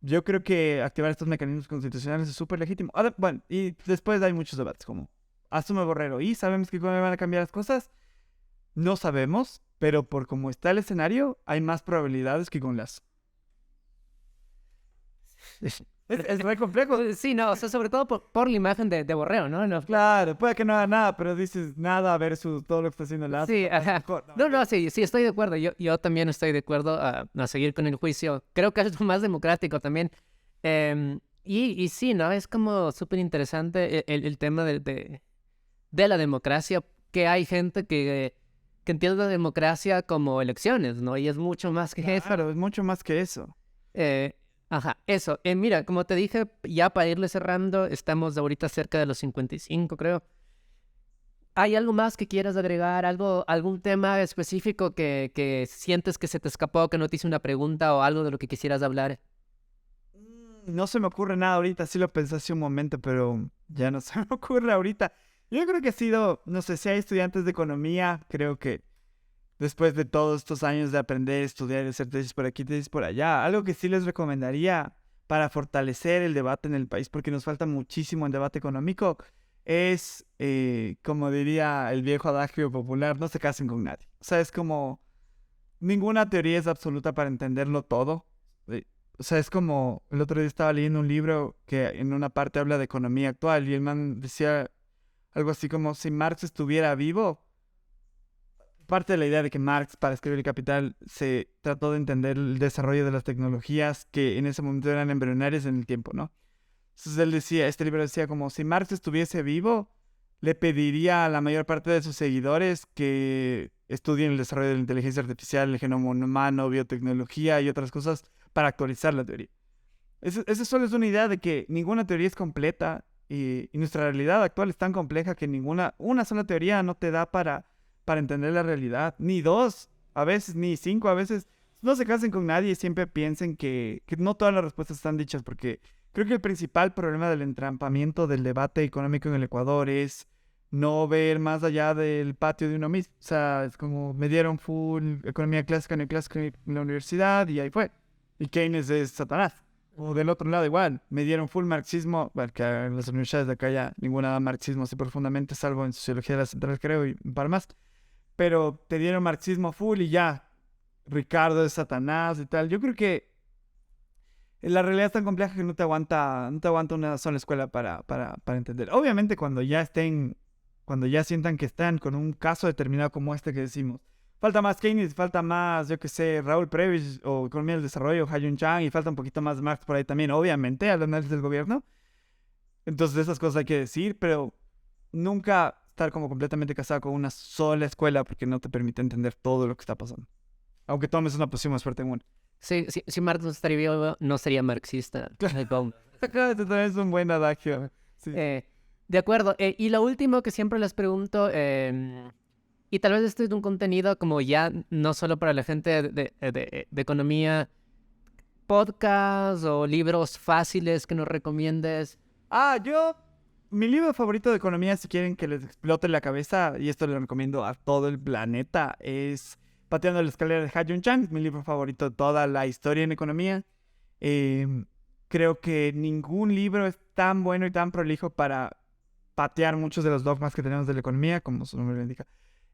yo creo que activar estos mecanismos constitucionales es súper legítimo. Ahora, bueno, y después hay muchos debates, como asume Borrero, ¿y sabemos que cómo van a cambiar las cosas? No sabemos, pero por cómo está el escenario, hay más probabilidades que con las... Es re complejo. Sí, no, o sea, sobre todo por la imagen de Borrero, ¿no? No. Claro, puede que no haga nada, pero dices nada versus todo lo que está haciendo Lazo. Sí, ajá. No, sí, estoy de acuerdo. Yo también estoy de acuerdo a seguir con el juicio. Creo que es lo más democrático también. Y sí, ¿no? Es como súper interesante el tema de la democracia, que hay gente que entiende la democracia como elecciones, ¿no? Y es mucho más que eso. Claro, es mucho más que eso. Ajá, eso. Mira, como te dije, ya para irle cerrando, estamos ahorita cerca de los 55, creo. ¿Hay algo más que quieras agregar? ¿Algún tema específico que sientes que se te escapó, que no te hice una pregunta o algo de lo que quisieras hablar? No se me ocurre nada ahorita, sí lo pensé hace un momento, pero ya no se me ocurre ahorita. Yo creo que ha sido, no sé, si hay estudiantes de economía, creo que después de todos estos años de aprender, estudiar y hacer tesis por aquí, tesis por allá, algo que sí les recomendaría para fortalecer el debate en el país, porque nos falta muchísimo en debate económico, es, como diría el viejo adagio popular, no se casen con nadie. O sea, es como, ninguna teoría es absoluta para entenderlo todo. O sea, es como, el otro día estaba leyendo un libro que en una parte habla de economía actual y el man decía algo así como, si Marx estuviera vivo, parte de la idea de que Marx, para escribir El Capital, se trató de entender el desarrollo de las tecnologías que en ese momento eran embrionarias en el tiempo, ¿no? Entonces él decía, este libro decía como, si Marx estuviese vivo, le pediría a la mayor parte de sus seguidores que estudien el desarrollo de la inteligencia artificial, el genoma humano, biotecnología y otras cosas para actualizar la teoría. Esa solo es una idea de que ninguna teoría es completa y nuestra realidad actual es tan compleja que una sola teoría no te da para entender la realidad. Ni dos, a veces, ni cinco, a veces. No se casen con nadie y siempre piensen que no todas las respuestas están dichas, porque creo que el principal problema del entrampamiento del debate económico en el Ecuador es no ver más allá del patio de uno mismo. O sea, es como me dieron full economía clásica, neoclásica en la universidad y ahí fue. Y Keynes es Satanás. O del otro lado igual, me dieron full marxismo, bueno, que en las universidades de acá ya ninguna da marxismo así profundamente, salvo en sociología de la central creo y un par más. Pero te dieron marxismo full y ya, Ricardo es Satanás y tal. Yo creo que la realidad es tan compleja que no te aguanta una sola escuela para entender. Obviamente cuando ya sientan que están con un caso determinado como este que decimos, falta más Keynes, falta más, yo qué sé, Raúl Prebisch o Economía del Desarrollo, Ha-Joon Chang, y falta un poquito más Marx por ahí también, obviamente, al análisis del gobierno. Entonces esas cosas hay que decir, pero nunca estar como completamente casado con una sola escuela porque no te permite entender todo lo que está pasando. Aunque tomes una posición más fuerte en una. Sí, si Marx no estaría vivo, no sería marxista. Este también es un buen adagio. Sí. De acuerdo. Y lo último que siempre les pregunto, y tal vez este es un contenido como ya no solo para la gente de economía, podcast o libros fáciles que nos recomiendes. Mi libro favorito de economía, si quieren que les explote la cabeza, y esto lo recomiendo a todo el planeta, es Pateando la escalera de Ha-Joon Chang, mi libro favorito de toda la historia en economía. creo que ningún libro es tan bueno y tan prolijo para patear muchos de los dogmas que tenemos de la economía, como su nombre lo indica.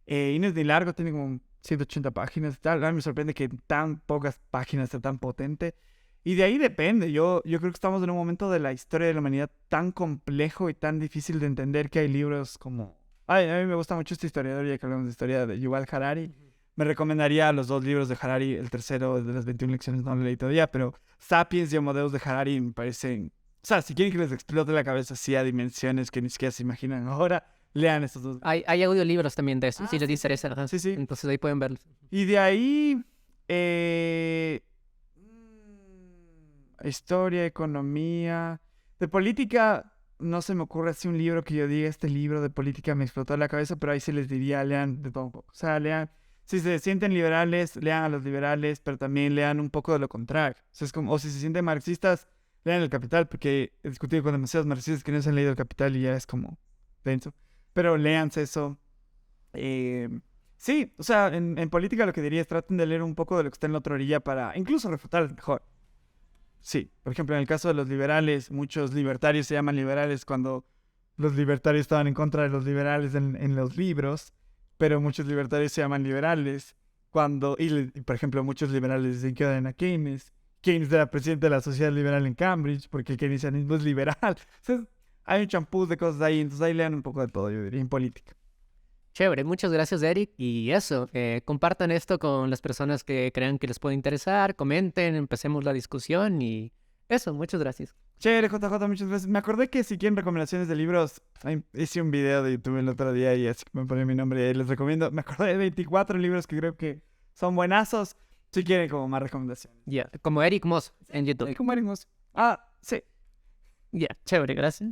Y no es ni largo, tiene como 180 páginas y tal. A mí me sorprende que en tan pocas páginas sea tan potente. Y de ahí depende. Yo creo que estamos en un momento de la historia de la humanidad tan complejo y tan difícil de entender que hay libros como... Ay, a mí me gusta mucho este historiador, ya que hablamos de historia de Yuval Harari. Me recomendaría los 2 libros de Harari. El tercero de las 21 lecciones no lo leí todavía, pero Sapiens y Homo Deus de Harari me parecen... O sea, si quieren que les explote la cabeza así a dimensiones que ni siquiera se imaginan ahora, lean estos 2. Hay audiolibros también de eso, si les interesa. Ajá. Sí, sí. Entonces ahí pueden verlos. Y de ahí... historia, economía... De política, no se me ocurre así un libro que yo diga, este libro de política me explotó la cabeza, pero ahí sí les diría, lean de todo un poco. O sea, lean... Si se sienten liberales, lean a los liberales, pero también lean un poco de lo contrario. O sea, es como... O si se sienten marxistas, lean El Capital, porque he discutido con demasiados marxistas que no se han leído El Capital y ya es como denso. Pero léanse eso. Sí, o sea, en política lo que diría es traten de leer un poco de lo que está en la otra orilla para incluso refutar mejor. Sí, por ejemplo, en el caso de los liberales, muchos libertarios se llaman liberales cuando los libertarios estaban en contra de los liberales en los libros, pero muchos libertarios se llaman liberales cuando, por ejemplo, muchos liberales dicen que odian a Keynes. Keynes era presidente de la Sociedad Liberal en Cambridge porque el keynesianismo es liberal. Entonces, hay un champús de cosas ahí, entonces ahí lean un poco de todo, yo diría, en política. Chévere, muchas gracias, Eric. Y eso, compartan esto con las personas que crean que les puede interesar, comenten, empecemos la discusión y eso, muchas gracias. Chévere, JJ, muchas gracias. Me acordé que si quieren recomendaciones de libros, hice un video de YouTube el otro día y así me ponía mi nombre y ahí les recomiendo. Me acordé de 24 libros que creo que son buenazos. Si quieren como más recomendaciones. Ya, como Eric Moss en YouTube. ¿Cómo harimos? Ah, sí. Ya, chévere, gracias.